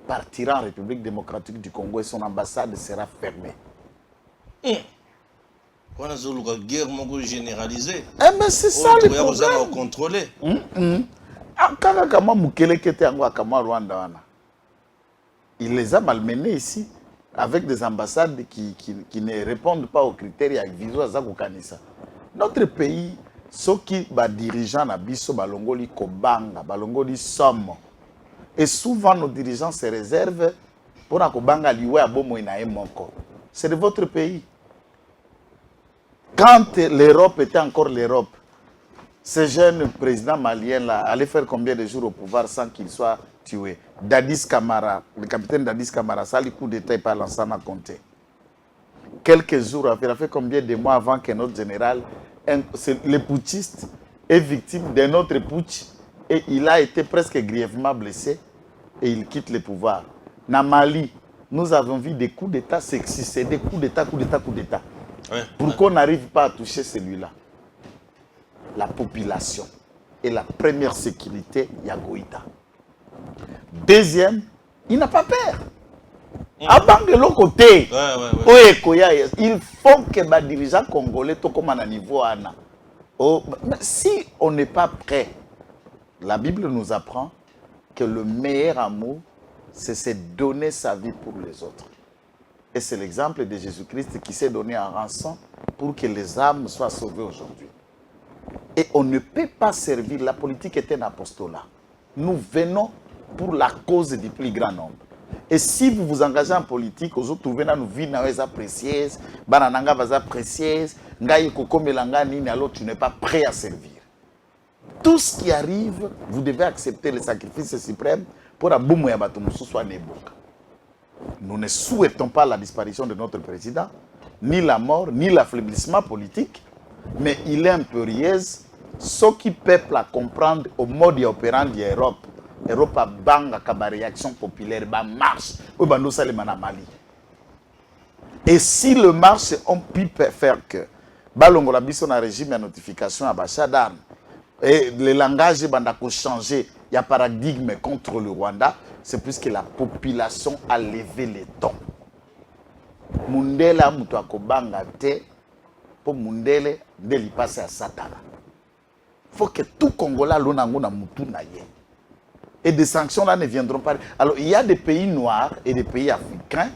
partira en République démocratique du Congo et son ambassade sera fermée. On a une guerre généralisée. Eh mais c'est ça le problème. Contrôler. Il les a malmenés ici avec des ambassades qui ne répondent pas aux critères et notre pays, ceux qui sont dirigeants na biso balongoli kobanga, balongoli somme. Et souvent nos dirigeants se réservent pour la kobanga liwe abomo ina moko. C'est de votre pays. Quand l'Europe était encore l'Europe, ce jeune président malien là allait faire combien de jours au pouvoir sans qu'il soit tué? Dadis Camara, le capitaine Dadis Camara, ça le coup d'État par l'ensemble à compter. Quelques jours après, il a fait combien de mois avant que notre général, le putschiste, est victime d'un autre putsch et il a été presque grièvement blessé et il quitte le pouvoir. Dans Mali, nous avons vu des coups d'État succéder, des coups d'État. Ouais, Pourquoi on n'arrive pas à toucher celui-là? La population est la première sécurité Yagoïta. Deuxième, il n'a pas peur. Avant de l'autre côté, il faut que les dirigeants congolais soient comme à niveau Anna. Si on n'est pas prêt, la Bible nous apprend que le meilleur amour, c'est se donner sa vie pour les autres. Et c'est l'exemple de Jésus-Christ qui s'est donné en rançon pour que les âmes soient sauvées aujourd'hui. Et on ne peut pas servir. La politique est un apostolat. Nous venons pour la cause du plus grand nombre. Et si vous vous engagez en politique, vous trouvez dans nos vies, nous précieuses, banananga vaza précieuse, ngaï kokomelanga nini, alors tu n'es pas prêt à servir. Tout ce qui arrive, vous devez accepter le sacrifice suprême pour aboumo ya bato musu soit neboka. Nous ne souhaitons pas la disparition de notre président, ni la mort, ni l'affaiblissement politique, mais il est impérieuse, ce qui peuple à comprendre au mode opérant de l'Europe. L'Europe a banga kaba réaction populaire, ba marche, ou bando salemana Mali. Et si le marche on peut faire que balongo la biso na régime à notification à bachat d'armes et le langage bandako changer, il y a paradigme contre le Rwanda, c'est puisque la population a levé les tons. Mundele mutu akobanga te pour mundele ndeli passe à Satana. Faut que tout Congolais l'onango na mutu na ye. Et des sanctions là ne viendront pas. Alors il y a des pays noirs et des pays africains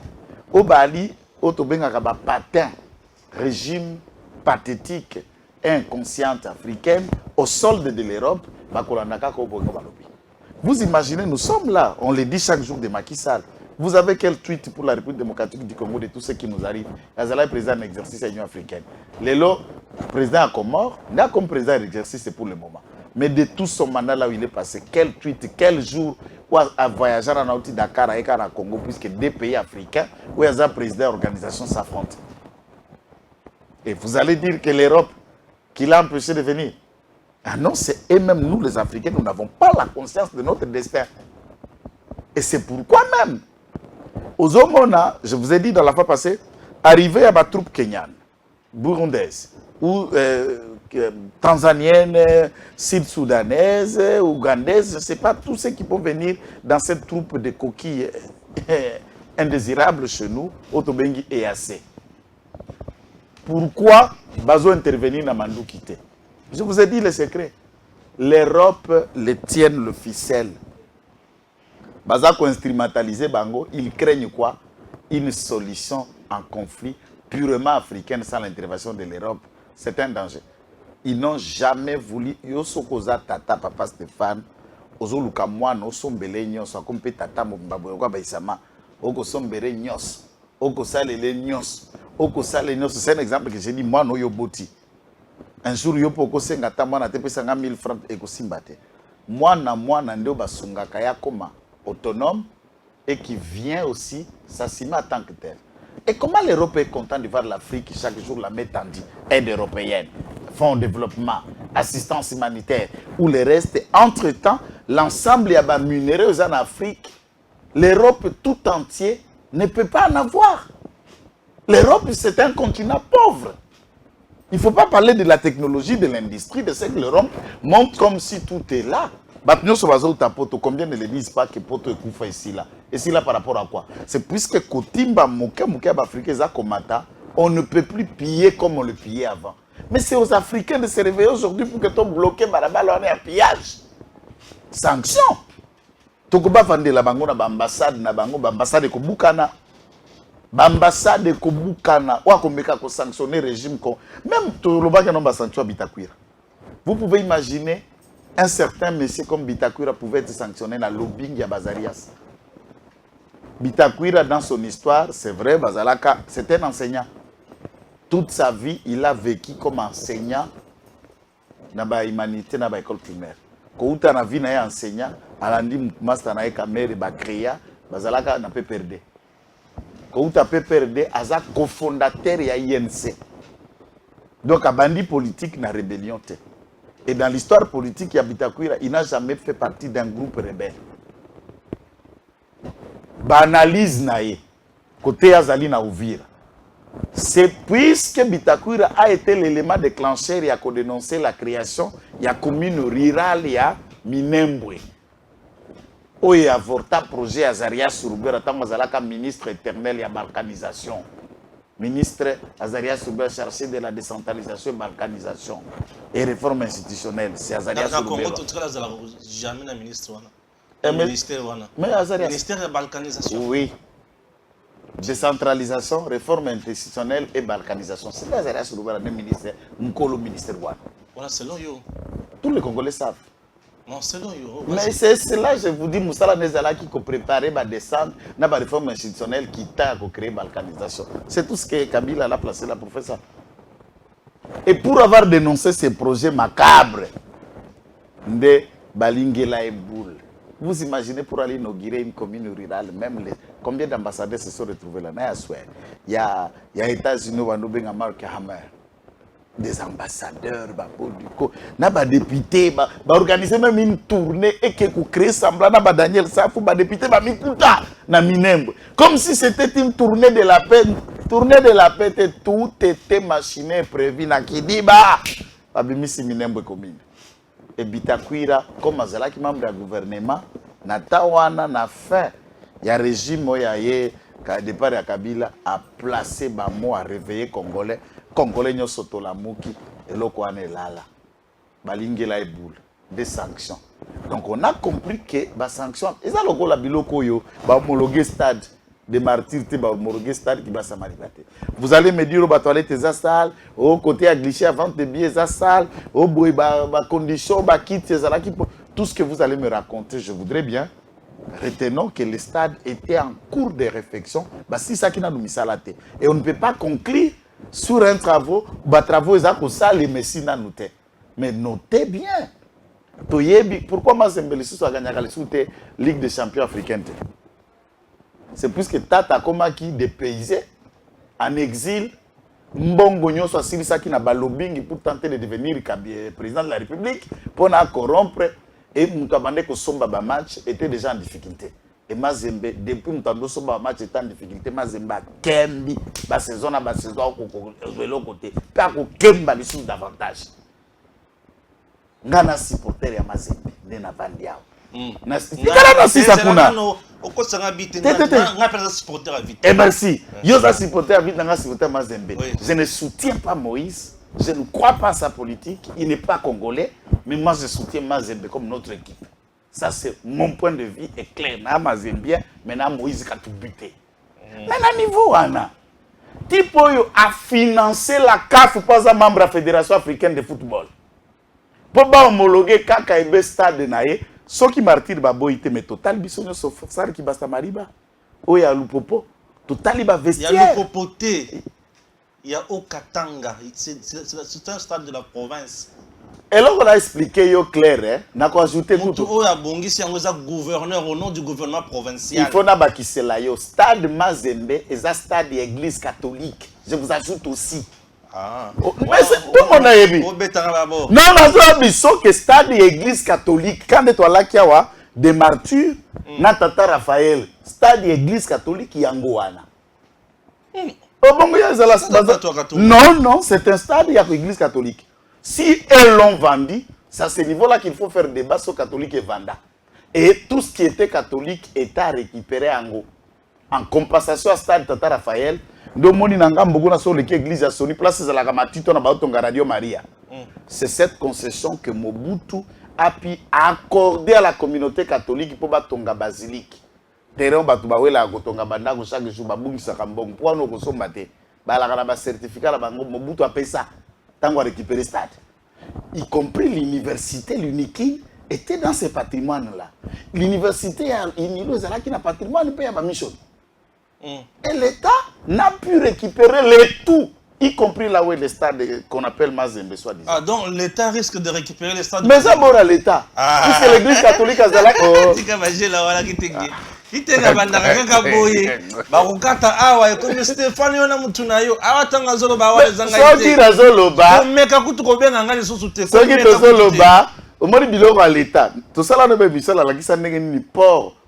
au Bali, au Tobenga kaba patin, régime pathétique et inconsciente africaine au solde de l'Europe, vous imaginez, nous sommes là, on le dit chaque jour de Macky Sall. Vous avez quel tweet pour la République démocratique du Congo de tout ce qui nous arrive? Azala est président d'exercice à l'Union africaine. Lélo, président à Comore, n'a comme président d'exercice pour le moment. Mais de tout son mandat là où il est passé, quel tweet, quel jour où a voyagé à Nauti Dakar et à Congo, puisque deux pays africains où il y a un président d'organisation s'affrontent. Et vous allez dire que l'Europe, qui l'a empêché de venir. Ah non, c'est eux-mêmes, nous les Africains, nous n'avons pas la conscience de notre destin. Et c'est pourquoi même, aux Omona, je vous ai dit dans la fois passée, arriver à ma troupe kenyane, burundaise, ou tanzanienne, sud-soudanaise, ougandaise, je ne sais pas, tous ceux qui peuvent venir dans cette troupe de coquilles indésirables chez nous, Otobengi et assez. Pourquoi Bazo intervenir dans Mandoukité? Je vous ai dit le secret. L'Europe les tienne le ficelle. Bazako instrumentalisé Bango, ils craignent quoi? Une solution en conflit purement africaine sans l'intervention de l'Europe. C'est un danger. Ils n'ont jamais voulu. Yosokoza tata papa Stéphane, Ozoluka moine, Osombele nyos, Akompe tata Mbaboyoka Baisama, Oko Sombere nyos, Oko Salele nyos. C'est un exemple que j'ai dit, moi, no yoboti. Un jour, yo poko sengata moi na te pesa 1000 francs et ko simbate. Moi na ndo basunga kaya koma autonome et qui vient aussi s'assumer en tant que tel. Et comment l'Europe est contente de voir l'Afrique chaque jour la mettre en dit aide européenne, fonds de développement, assistance humanitaire ou le reste. Entre-temps, l'ensemble y a minéraux en Afrique l'Europe tout entier ne peut pas en avoir. L'Europe, c'est un continent pauvre. Il ne faut pas parler de la technologie, de l'industrie, de ce que l'Europe montre comme si tout est là. Combien ne le disent pas que Poto est Koufa ici là? Et ici là par rapport à quoi? C'est puisque Kotimba, Mouké, Afrique, Zakomata, on ne peut plus piller comme on le pillait avant. Mais c'est aux Africains de se réveiller aujourd'hui pour que tu bloqué Barabala, on est à pillage. Sanction. Tokoba Fande la bango na ambassade na bango, ambassade ko Bukana. Ambassade ko Bukana. Ou akomeka ko sanctionner régime ko. Même Toloba qui n'a sanctionné Bitakwira. Vous pouvez imaginer un certain monsieur comme Bitakwira pouvait être sanctionné dans le lobbying de Bazarias. Bitakwira, dans son histoire, c'est vrai, Bazalaka, c'était un enseignant. Toute sa vie, il a vécu comme enseignant dans l'humanité, dans l'école primaire. Quand il a vu un enseignant, il a dit que master na kamere ba créa, Bazalaka n'a pas perdu. Quand il a perdu, il est cofondateur de l'INC. Donc, un bandit politique na rébellion. Et dans l'histoire politique, Bitakwira, il n'a jamais fait partie d'un groupe rebelle. Banalise naïe, côté Azali na Ouvira. C'est puisque Bitakwira a été l'élément déclencheur, il a dénoncé la création, il y a commune rurale, il y a Minembwe. Où il y a avorté projet Azaria Surubera, tant que ministre éternel, il y a balkanisation. Ministre Azaria Surubera chargé de la décentralisation et balkanisation et réforme institutionnelle. C'est Azaria Surubera. Jamais un ministre. Mais Azaria. Ministère de balkanisation. Oui. Décentralisation, réforme institutionnelle et balkanisation. C'est Azaria Surubera, le ministre, Nkolo ministère. Voilà, selon yo. Tous les Congolais savent. Non, selon yo. Mais c'est cela, je vous dis, Moussala Nezala qui a préparé la descente dans la réforme institutionnelle qui t'a créé la balkanisation. C'est tout ce que Kabila a placé là pour faire ça. Et pour avoir dénoncé ces projets macabres de Balingela et Boule, vous imaginez pour aller inaugurer une commune rurale, même combien d'ambassadeurs se sont retrouvés là? Il y a États-Unis, Mark Hammer. Des ambassadeurs, des députés, organiser même une tournée et que créer semblant na Daniel Safou, député na Minembwe. Comme si c'était une tournée de la paix. Tournée de la paix, tout était machiné prévu na Kidiba. Babimisi Minembwe commune. Et Bitakwira, comme Azala qui membre du gouvernement, na tawana na fin, il y a régime moyaye départ à Kabila a placé Bamo à réveiller Congolais. Congolais n'ont sauté la mouki et l'okwane lala. Balingela et boule. Des sanctions. Donc on a compris que les sanctions, et ça le la biloko yo, ba homologuer stade de martyrs, ba homologuer stade qui va s'amalibate. Vous allez me dire au toilette tes salle, au côté à glisser avant de billets za salle, au boy ba condition ba kit tout ce que vous allez me raconter, je voudrais bien. Retenons que le stade était en cours de réflexion, bah si ça qui n'a nous salate. Et on ne peut pas conclure sur un travaux, ça les messi n'a noté. Mais notez bien. Pourquoi Mazembele soit gagné à la Ligue des champions africaine? C'est puisque Tata Koma qui dépaysé en exil, Mbongo Nyonso Assili qui n'a pas lobbying pour tenter de devenir président de la République, pour la corrompre et Moutabande que Somba match était déjà en difficulté. Et Mazembe, depuis Moutando Somba match était en difficulté, Mazembe Kembi, la saison à la saison de l'autre côté, pas que Kemba les sous davantage. Ngana supporter ya Mazembe, nena bandiao. Na si ça kuna. Et merci. Yo za supporter vite nga supporter Mazembe. Je ne soutiens pas Moïse. Je ne crois pas à sa politique. Il n'est pas congolais. Mais moi, je soutiens Mazembe comme notre équipe. Ça, c'est mon point de vue est clair. Na Mazembe, maintenant Moïse a tout buté. Mais à niveau, Anna, Tipoyo a financé la CAF pour un membre de la Fédération africaine de football. Pour homologuer Kaka et Stade de Naye, ceux qui martyrs Baboïté, mais total, bisogno sofar qui basta mariba. Oya Lupopo, total, va vestiaire. Il y a Lupopoté. Il y a Okatanga, c'est un stade de la province. Et là, on a expliqué yo clair, hein? On a ajouté tout. Gouverneur au nom du gouvernement provincial. Il faut n'abaki cela yo. Stade Mazembe est un stade de l'église catholique. Je vous ajoute aussi. Ah. Mais c'est tout le monde a ébi. Non, on a dit que stade de l'église catholique. Quand tu es là, des martyrs, na Tata Raphaël, stade église catholique Yangoana. Non, non, c'est un stade, il y a l'église catholique. Si elles l'ont vendu, c'est à ce niveau-là qu'il faut faire débat sur catholique et Vanda. Et tout ce qui était catholique était à récupérer en compensation à stade Tata Raphaël. C'est cette concession que Mobutu a pu accorder à la communauté catholique pour Batonga basilique. Terrain Batubawela Gotonga Bandako chaque jour Babungisa Kambong pour nous consommer. Balagana certificat la bango Mobutu a payé ça. Tant qu'on récupérer le stade. Y compris l'université, l'Unikin était dans ce patrimoine-là. L'université qui n'a patrimoine paye à mission. Et l'État n'a pu récupérer le tout, y compris là où est le stade qu'on appelle Mazembe, soi-disant. Ah, donc l'État risque de récupérer le stade. Mais ça, bon, l'État. Puisque l'église catholique a Zalak.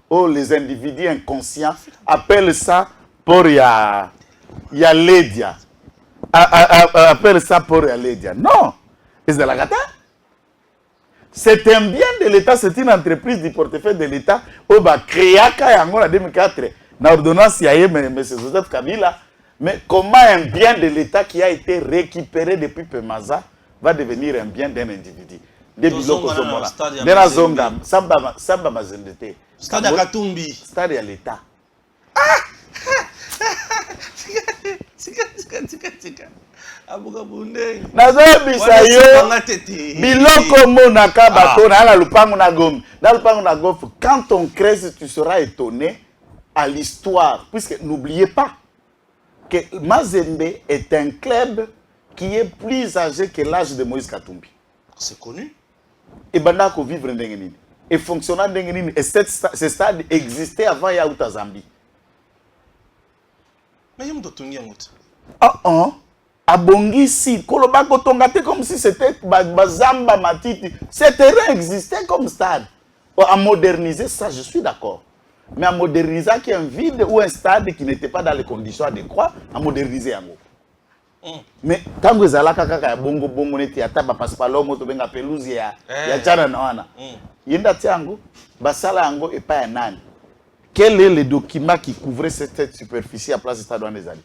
Oh, les individus inconscients appellent ça pour ya Lédia. Appellent ça pour ya Lédia. Non. C'est un bien de l'État, c'est une entreprise du portefeuille de l'État. On va créer en 2004, dans l'ordonnance M. Joseph Kabila. Mais comment un bien de l'État qui a été récupéré depuis Pemaza va devenir un bien d'un individu? Des biloko somona. Dena zonga samba mazendete. Stade à Katumbi. Stade à l'État. Tika. Abuka bunde. Nazobisa yo. Biloko monaka bato na la lupango na gom. Dans le lupango na gom, quand on crée, tu seras étonné à l'histoire. Puisque n'oubliez pas que Mazembe est un club qui est plus âgé que l'âge de Moïse Katumbi. C'est connu. Et Bandako vivre ndengenini. Et fonctionnant ndengenini. Et ce stade existait avant Yaouta Zambie. Mais il y a un peu de Abongisi, Kolobako Tongate comme si c'était Bazamba Matiti. Ce terrain existait comme stade. À moderniser ça, je suis d'accord. Mais à moderniser qui est un vide ou un stade qui n'était pas dans les conditions adéquates, à moderniser un mot. Mais tant que Zalaka kaka bongo bongo neti ataba paspalo moto benga peluzi ya jana na wana. Yenda tiango basala yango et pas un an. Quel est le document qui couvrait cette superficie à place du stade des Alliés?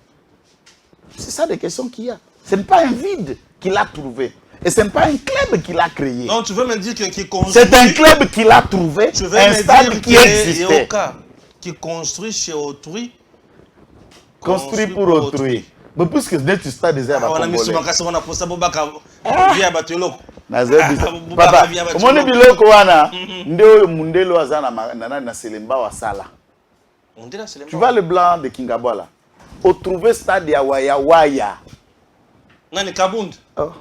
C'est ça des questions qu'il y a. Ce n'est pas un vide qu'il a trouvé. Et ce n'est pas un club qu'il a créé. Non, tu veux me dire qu'il construit... C'est un club qu'il a trouvé, tu veux un me stade dire qui existait. Qui construit chez autrui. Construit pour autrui. Mais puisque tu stade des Alliés, on a mis sur ma casse, on a posé via Batuloko. Papa, omoni biloko wana ndio mundelo azana na Selemba wa sala. Tu vois le blanc de Kingabwala. Au trouver stade ya Waya. Nani Kabund? Oh.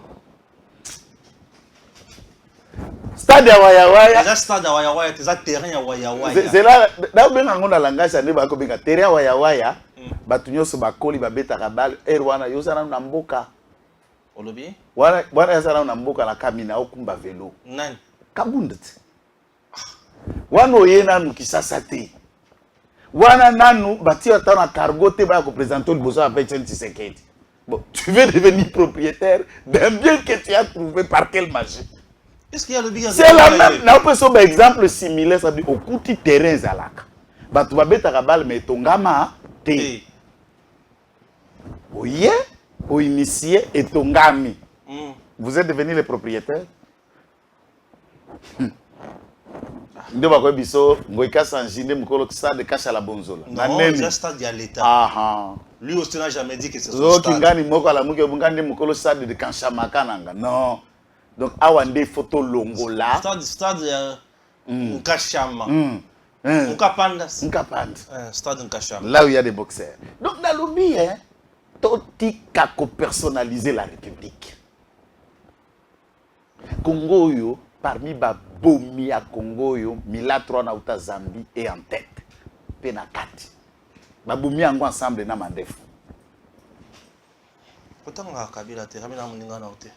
Stade ya Waya. C'est stade ya Waya, c'est terrain ya Waya. C'est là dans benga ngona langage ane ba ko benga terrain ya Waya. Batu nyoso bakoli babetaka bal erwana yosana na mboka. Olobi? Wana yosana na mboka na kamina okumba velo. Nani? Kabund. Wana oyena nukisasa te. Wana nanu bati atana cargo te ba ko présenter le bossa avec Tshisekedi. Bon, tu veux devenir propriétaire d'un bien que tu as trouvé par quelle magie? Est-ce qu'il y a le bien? C'est la même. Là on peut sauver exemple similaire ça dit au kuti terrain zalaka. Batu babeta bal mais tongama te. Oye, au initié et tongami. Vous êtes devenus les propriétaires? Ndio bako biso ngoika sanjinde mukolo stade kasha la bonzola. Non, c'est stade de l'État. Ah. Lui aussi n'a jamais dit que c'est son stade. Kingani moko la muke bungande mukolo stade de Kanshamaka nanga. Non. Donc awande photo longola. Stade Nkashama. Nkapanda. Stade Nkashama. Là où il y a des boxeurs. Donc dans le lobby hein, toti kako personnaliser la République. Congo yo parmi babomi à Congo yo Mila 3 na uta Zambie et en tête. Penakati. Babomi ango ensemble na mandefu. Otanga Kabila te Kabila moninga na ote.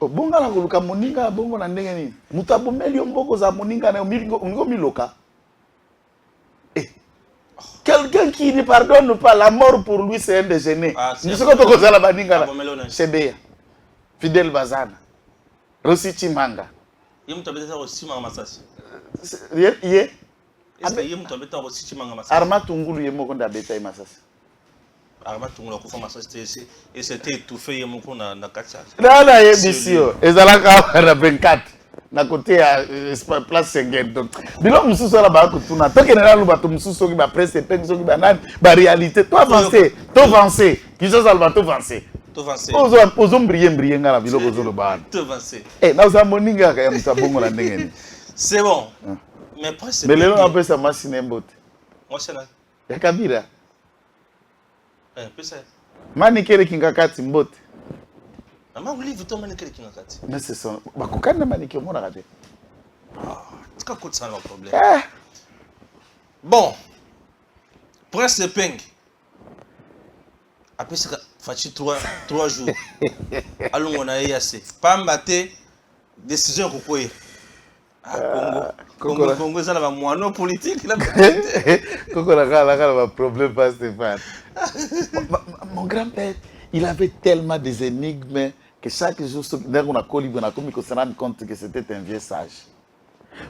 Bonga la koluka moninga bongo na ndenge nini? Mutabomeli mboko za moninga na ngo miloka. Quelqu'un qui ne pardonne pas la mort pour lui, c'est un déjeuner. C'est ce que tu as la baningala. C'est Béa. Fidel Bazana. Rossi Chimanga. Il me tombe aussi Manga Masasi. Est-ce que il me tombe aussi Manga Masasi? Arma Tungulu est mort d'habiter Masasi. Arma Tungulu a Masasi et c'était étouffé Yemoko na Katia. Là, là, il y a ici. Et ça là, 24. Na côté à place Sengen. Donc, bilo mususu la ba kutuna. Tant que na luba to mususu ki ba presse penso ki ba nan ba réalité. Toi avancer, toi avancer. Qui ça salva toi avancer. Toi avancer. Aux hommes briller ngala bilo ko zo ba. Toi avancer. Na za moninga ka ya mtabongo la ndenge. C'est bon. Mais presque. Mais le on peut ça machine mbote. Moi c'est là. Ya kabira. Peu ça. Mani kele kingakati mbote. Maman vous livre ton mani kele kingakati. Mais c'est ça. Ba kokana mani ki mona kate. C'est quoi ça le problème? Bon. Prince Peng. Après ça fait 3 jours. Allons on a assez. Pas mbaté décision ko Congo ça va moino politique là. Congo la problème pas Stéphane. Mon grand-père, il avait tellement des énigmes que chaque jour dès qu'on a collé on a commis qu'on se rend compte que c'était un vieux sage.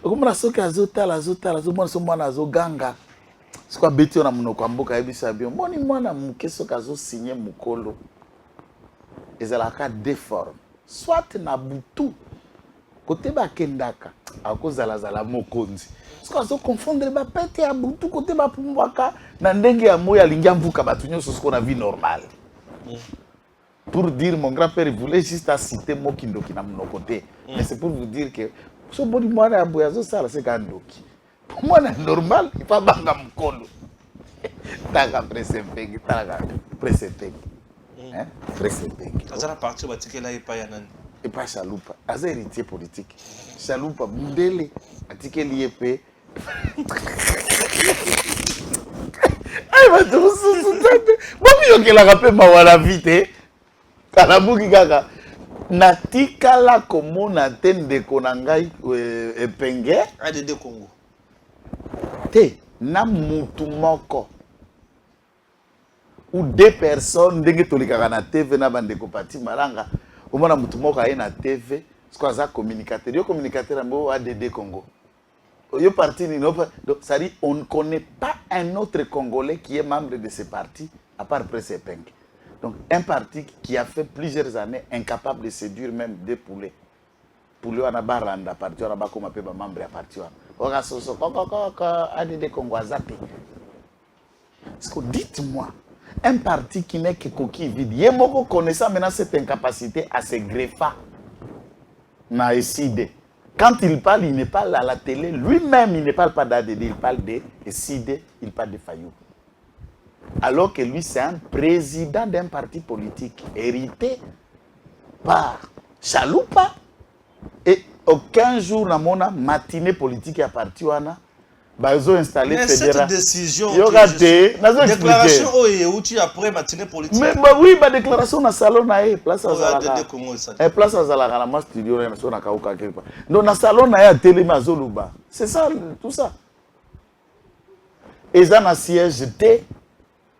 Comme la soka azota moi so mwana azo ganga. C'est quoi beti on a monoko mboka ebisa bien. Moni mwana muke soka azo signer mukolo. Ezalaka déforme. Soit na butu côté ba kendaka akozala zala mokonzi. Parce qu'on se confondre ba pete ya butu côté ba pumbwaka na ndenge ya moya lingia mvuka batu nyoso ce qu'on a vie normale. Pour dire mon grand-père il voulait juste citer mokindo ki na mnokoté. Mais c'est pour vous dire que so boni mwana ya boya zo sala c'est kandoki. Pour moi c'est normal, il pas banga mkondo. Taka presempeng, taka presempeng. Hein? Presempeng. Ça la partie ba tikela epa ya nani? Et pas Chaloupa, as héritier politique. Chaloupa, Mundele, a tiqué l'IEP. Il va te sous-soutenir. Bon, il a rappelé ma vite. Kalabuki Gaga. Natika la komo na tende konangai epenge. ADD Congo. Te, na mutu moko. Ou 2 personnes, dengue tolikaka na TV na bandeko pati malanga. Au moins, on a une TV, ce qu'on a communicateur. Le communicateur a ADD Congo. Donc, ça dit, on ne connaît pas un autre Congolais qui est membre de ce parti, à part Presse Peng. Donc, un parti qui a fait plusieurs années incapable de séduire même des poulets. Poulets, on a barranda, parti, on a comme un peu membre à parti. On a ADD Congo a zappé. Dites-moi. Un parti qui n'est que coquille vide. Il y a beaucoup connaissant maintenant cette incapacité à se greffer. Na SID. Quand il parle, il ne parle à la télé. Lui-même, il ne parle pas d'ADD, il parle de SID, il parle de Fayou. Alors que lui, c'est un président d'un parti politique hérité par Chaloupa. Et aucun jour, dans mon matinée politique à partir ils ont installé cette décision, déclaration après matinée politique. Mais oui, ma déclaration na salon na place à Zalaka. Place à Zalaka na ma studio na so na kauka quelque part. Donc na salon na ya télé mazoluba. C'est ça tout ça. Et ça na siège T.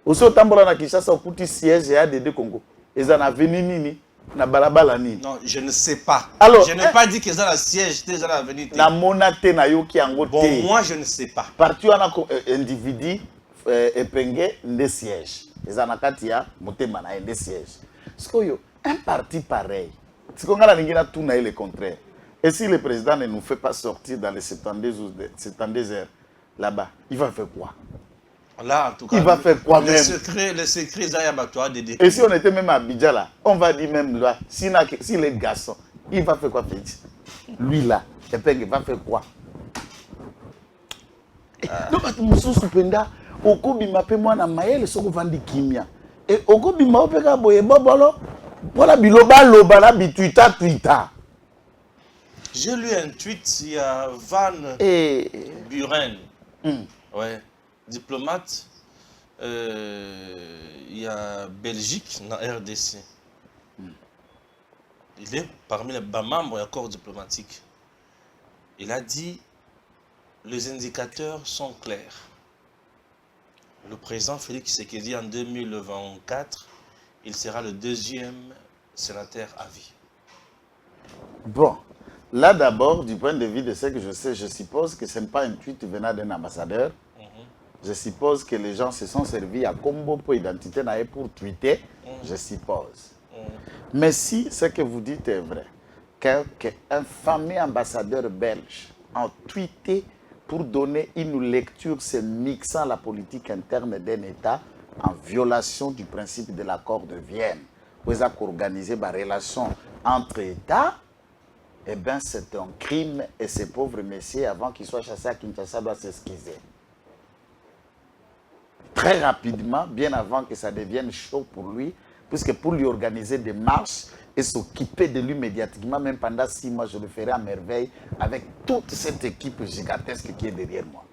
Aussi tambola na Kinshasa okuti siège ya ADD Congo. Et ça na venu nini na balabala nini. Non, je ne sais pas. Alors, je n'ai pas dit que ça la siège T, ça la venu T. Na monate na yoki ango T. Bon, moi je ne sais pas. Parti wana individu epenge des sièges. Et ça na kati ya motema na des sièges. Skoyo, un parti pareil. Si on a tout le contraire. Et si le président ne nous fait pas sortir dans les 72 heures là-bas, il va faire quoi? Là, en tout cas, il va faire quoi même? Le secret, DD. Et si on était même à Abidjan là, on va dire même là, s'il est garçon, il va faire quoi? Lui là, il va faire quoi? Donc, Moussou Penda, Okobi m'a fait moi na maël, ce qu'on vend du kimia. Et Okobi m'a fait un boye bobolo, voilà biloba loba la bituita tuita. J'ai lu un tweet, il y a Van Buren. Ouais. Diplomate, il y a Belgique dans RDC. Il est parmi les membres du corps diplomatique. Il a dit les indicateurs sont clairs. le président Félix Tshisekedi en 2024, il sera le 2e sénateur à vie. Bon, là d'abord, du point de vue de ce que je sais, je suppose que ce n'est pas un tweet venant d'un ambassadeur. Je suppose que les gens se sont servis à combo pour identité pour tweeter, je suppose. Mais si ce que vous dites est vrai, qu'un fameux ambassadeur belge a tweeté pour donner une lecture se mixant la politique interne d'un État en violation du principe de l'accord de Vienne, où ils ont organisé des relations entre États, eh bien c'est un crime et ce pauvre monsieur, avant qu'il soit chassé à Kinshasa, doit s'excuser. Très rapidement, bien avant que ça devienne chaud pour lui, puisque pour lui organiser des marches et s'occuper de lui médiatiquement, même pendant 6 mois, je le ferai à merveille avec toute cette équipe gigantesque qui est derrière moi.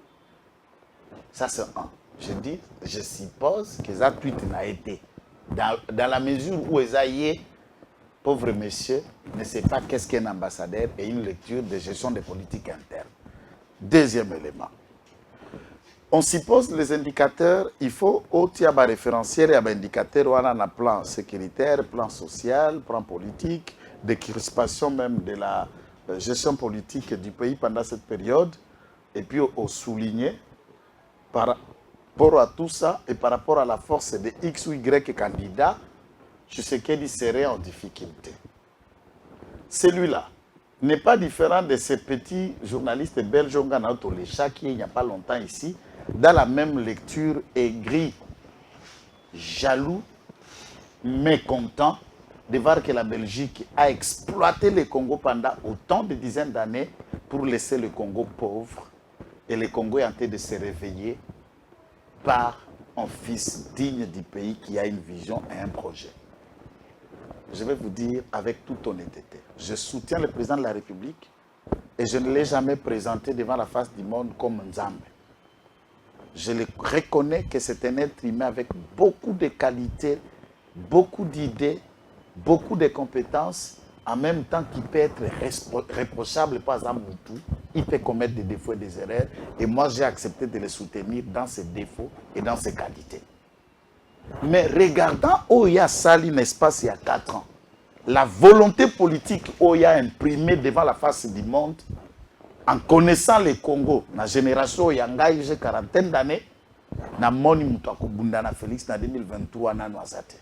Ça, c'est un. Je suppose que ça tweet n'a été. Dans la mesure où Esaïe, pauvre monsieur, ne sait pas qu'est-ce qu'un ambassadeur et une lecture de gestion des politiques internes. Deuxième élément. On suppose les indicateurs, il faut aussi avoir référentiel et avoir indicateurs où on a un plan sécuritaire, plan social, plan politique, des crispations même de la gestion politique du pays pendant cette période. Et puis au souligner par rapport à tout ça et par rapport à la force de X ou Y candidats, je sais qu'il serait en difficulté. Celui-là n'est pas différent de ces petits journalistes belges qui il n'y a pas longtemps ici, dans la même lecture aigrie, jaloux, mécontent de voir que la Belgique a exploité le Congo pendant autant de dizaines d'années pour laisser le Congo pauvre. Et le Congo est en train de se réveiller par un fils digne du pays qui a une vision et un projet. Je vais vous dire avec toute honnêteté, je soutiens le président de la République et je ne l'ai jamais présenté devant la face du monde comme Nzambe. Je le reconnais que c'est un être humain avec beaucoup de qualités, beaucoup d'idées, beaucoup de compétences, en même temps qu'il peut être reprochable par exemple tout, il peut commettre des défauts et des erreurs, et moi j'ai accepté de le soutenir dans ses défauts et dans ses qualités. Mais regardant Oya Sali, n'est-ce pas, il y a 4 ans, la volonté politique Oya imprimée devant la face du monde, en connaissant le Congo, la génération Yangai, j'ai 40 d'années, na moni mutako bundana Félix na 2023 na noisate.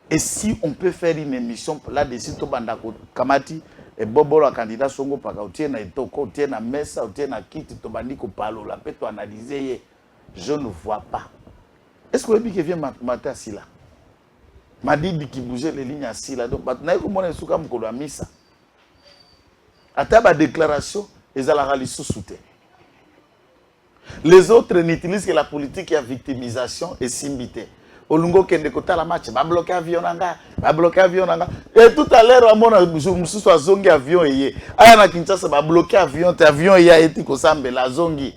Et si on peut faire une émission là-dessus, to bandako kamati et bobo la candidat songo paka otie na etoko, otie na mesa, otie na kiti to bandiko palo la peut analyser, je ne vois pas. Est-ce que vous avez vient mater assis là? M'a dit qui bougeait les lignes assis là. Donc, maintenant, comment est-ce que vous avez mis ça? À ta déclaration, ils ont la sous-souté. Les autres n'utilisent que la politique de victimisation et simbité. Olungo kende kota la match, va bloquer avion nanga, va bloquer avion nanga. Et tout à l'heure, je suis sur zongi avion et aya na Kinshasa va bloquer avion, te avion ya eti ko sambe la zongi.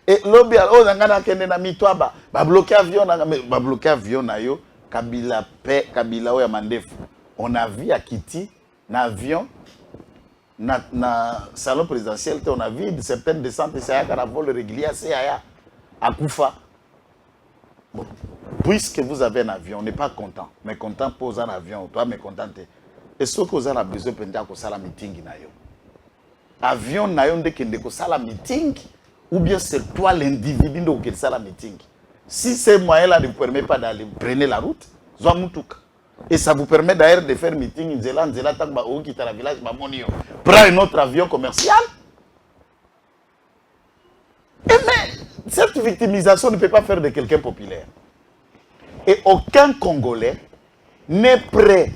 Et lobby o nanga na kende na mitwaba, va bloquer avion nanga, va bloquer avion na yo Kabila paix, Kabila o ya mandefu. On a vu à Kiti na avion na salon présidentiel, on a vu certaines descentes et c'est à vol régulier, c'est à Koufa. Bon. Puisque vous avez un avion, on n'est pas content. Mais content pour un avion, toi, mais content. Et ce que vous avez besoin de faire un meeting. Avion, dès que vous avez un meeting, ou bien c'est toi l'individu qui fait un meeting. Si ces moyens-là ne vous permettent pas d'aller prendre la route, et ça vous permet d'ailleurs de faire un meeting, prends un autre avion commercial. Mais cette victimisation ne peut pas faire de quelqu'un populaire. Et aucun Congolais n'est prêt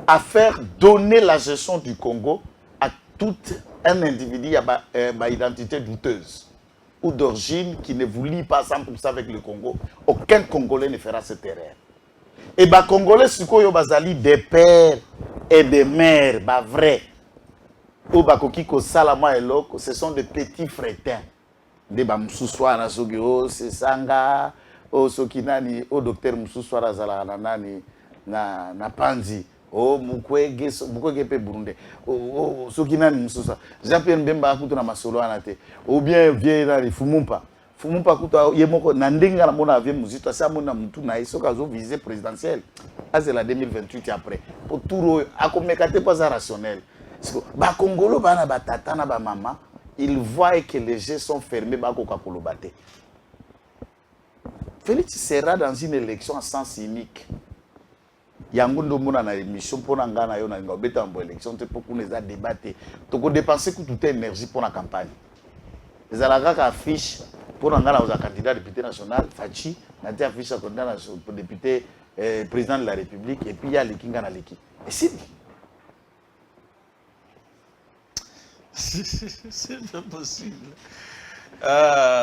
à faire donner la gestion du Congo à tout un individu à identité douteuse ou d'origine qui ne vous lie pas 100% avec le Congo. Aucun Congolais ne fera cette erreur. Et les Congolais, des pères et des mères, vrai. Ce sont des petits frétins. Des Bamsoussois, c'est Sanga. O sokinani o docteur Moussoussouara zala nani na Panzi o mukwege pe Burundi o sokinani Moussoussouara Jean-Pierre Mbemba akutu na masolo anate ou bien vieux na Fumumpa fumu pa kuta yemoko na ndenga na mona avion muzito asa mona mutu na iso kazo viser présidentielle. C'est la 2028 après. Pour tout akomekate pas ça rationnel. Ba Congolo bana ba tata na ba maman, ils voient que les jeux sont fermés ba koka kolobate. Félix sera dans une élection à sens unique. Yango ndo mona na émission pour ngana yo na ngobeta en élection te pour qu'on les a débatté. To ko dépenser toute énergie pour la campagne. Les alaka affiche pour ngana aux candidats député national, Fachi, na dit affiche candidat pour député président de la République et puis il y a l'équipe à l'équipe. Et c'est c'est pas possible.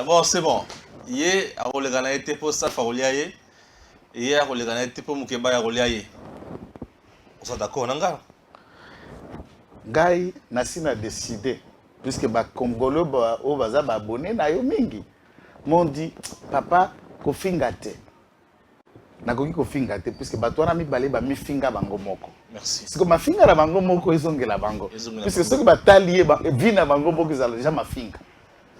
Bon, c'est bon. Hier, à Olegana était pour ça, Faoliaye. Hier, Olegana était pour Mukeba à Oliaye. On s'est d'accord, Nanga? Gai, Nassine a décidé, puisque les Congolais ont abonné na yo mingi. M'ont dit, papa, kofingate. Nakoki kofingate, puisque batwana mi balé ba mi finga bango moko. Merci. C'est comme ma finga la bango moko ezongela bango. Puisque ceux qui batalié vina bango moko ils déjà ma finga.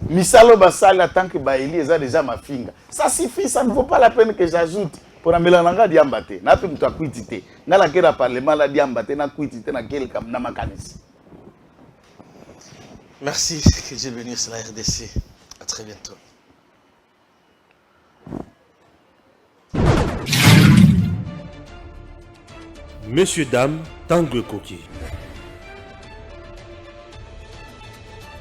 Misalo basala tant que baili eza déjà ma finga. Ça suffit, ça ne vaut pas la peine que j'ajoute. Pour la mélananga diambate, na pe mutu akuitite. Na la kera parlement la diambate na kuitite na kelka na makanisi. Merci, que Dieu bénisse la RDC. À très bientôt. Messieurs, dames, Tanguy Koki.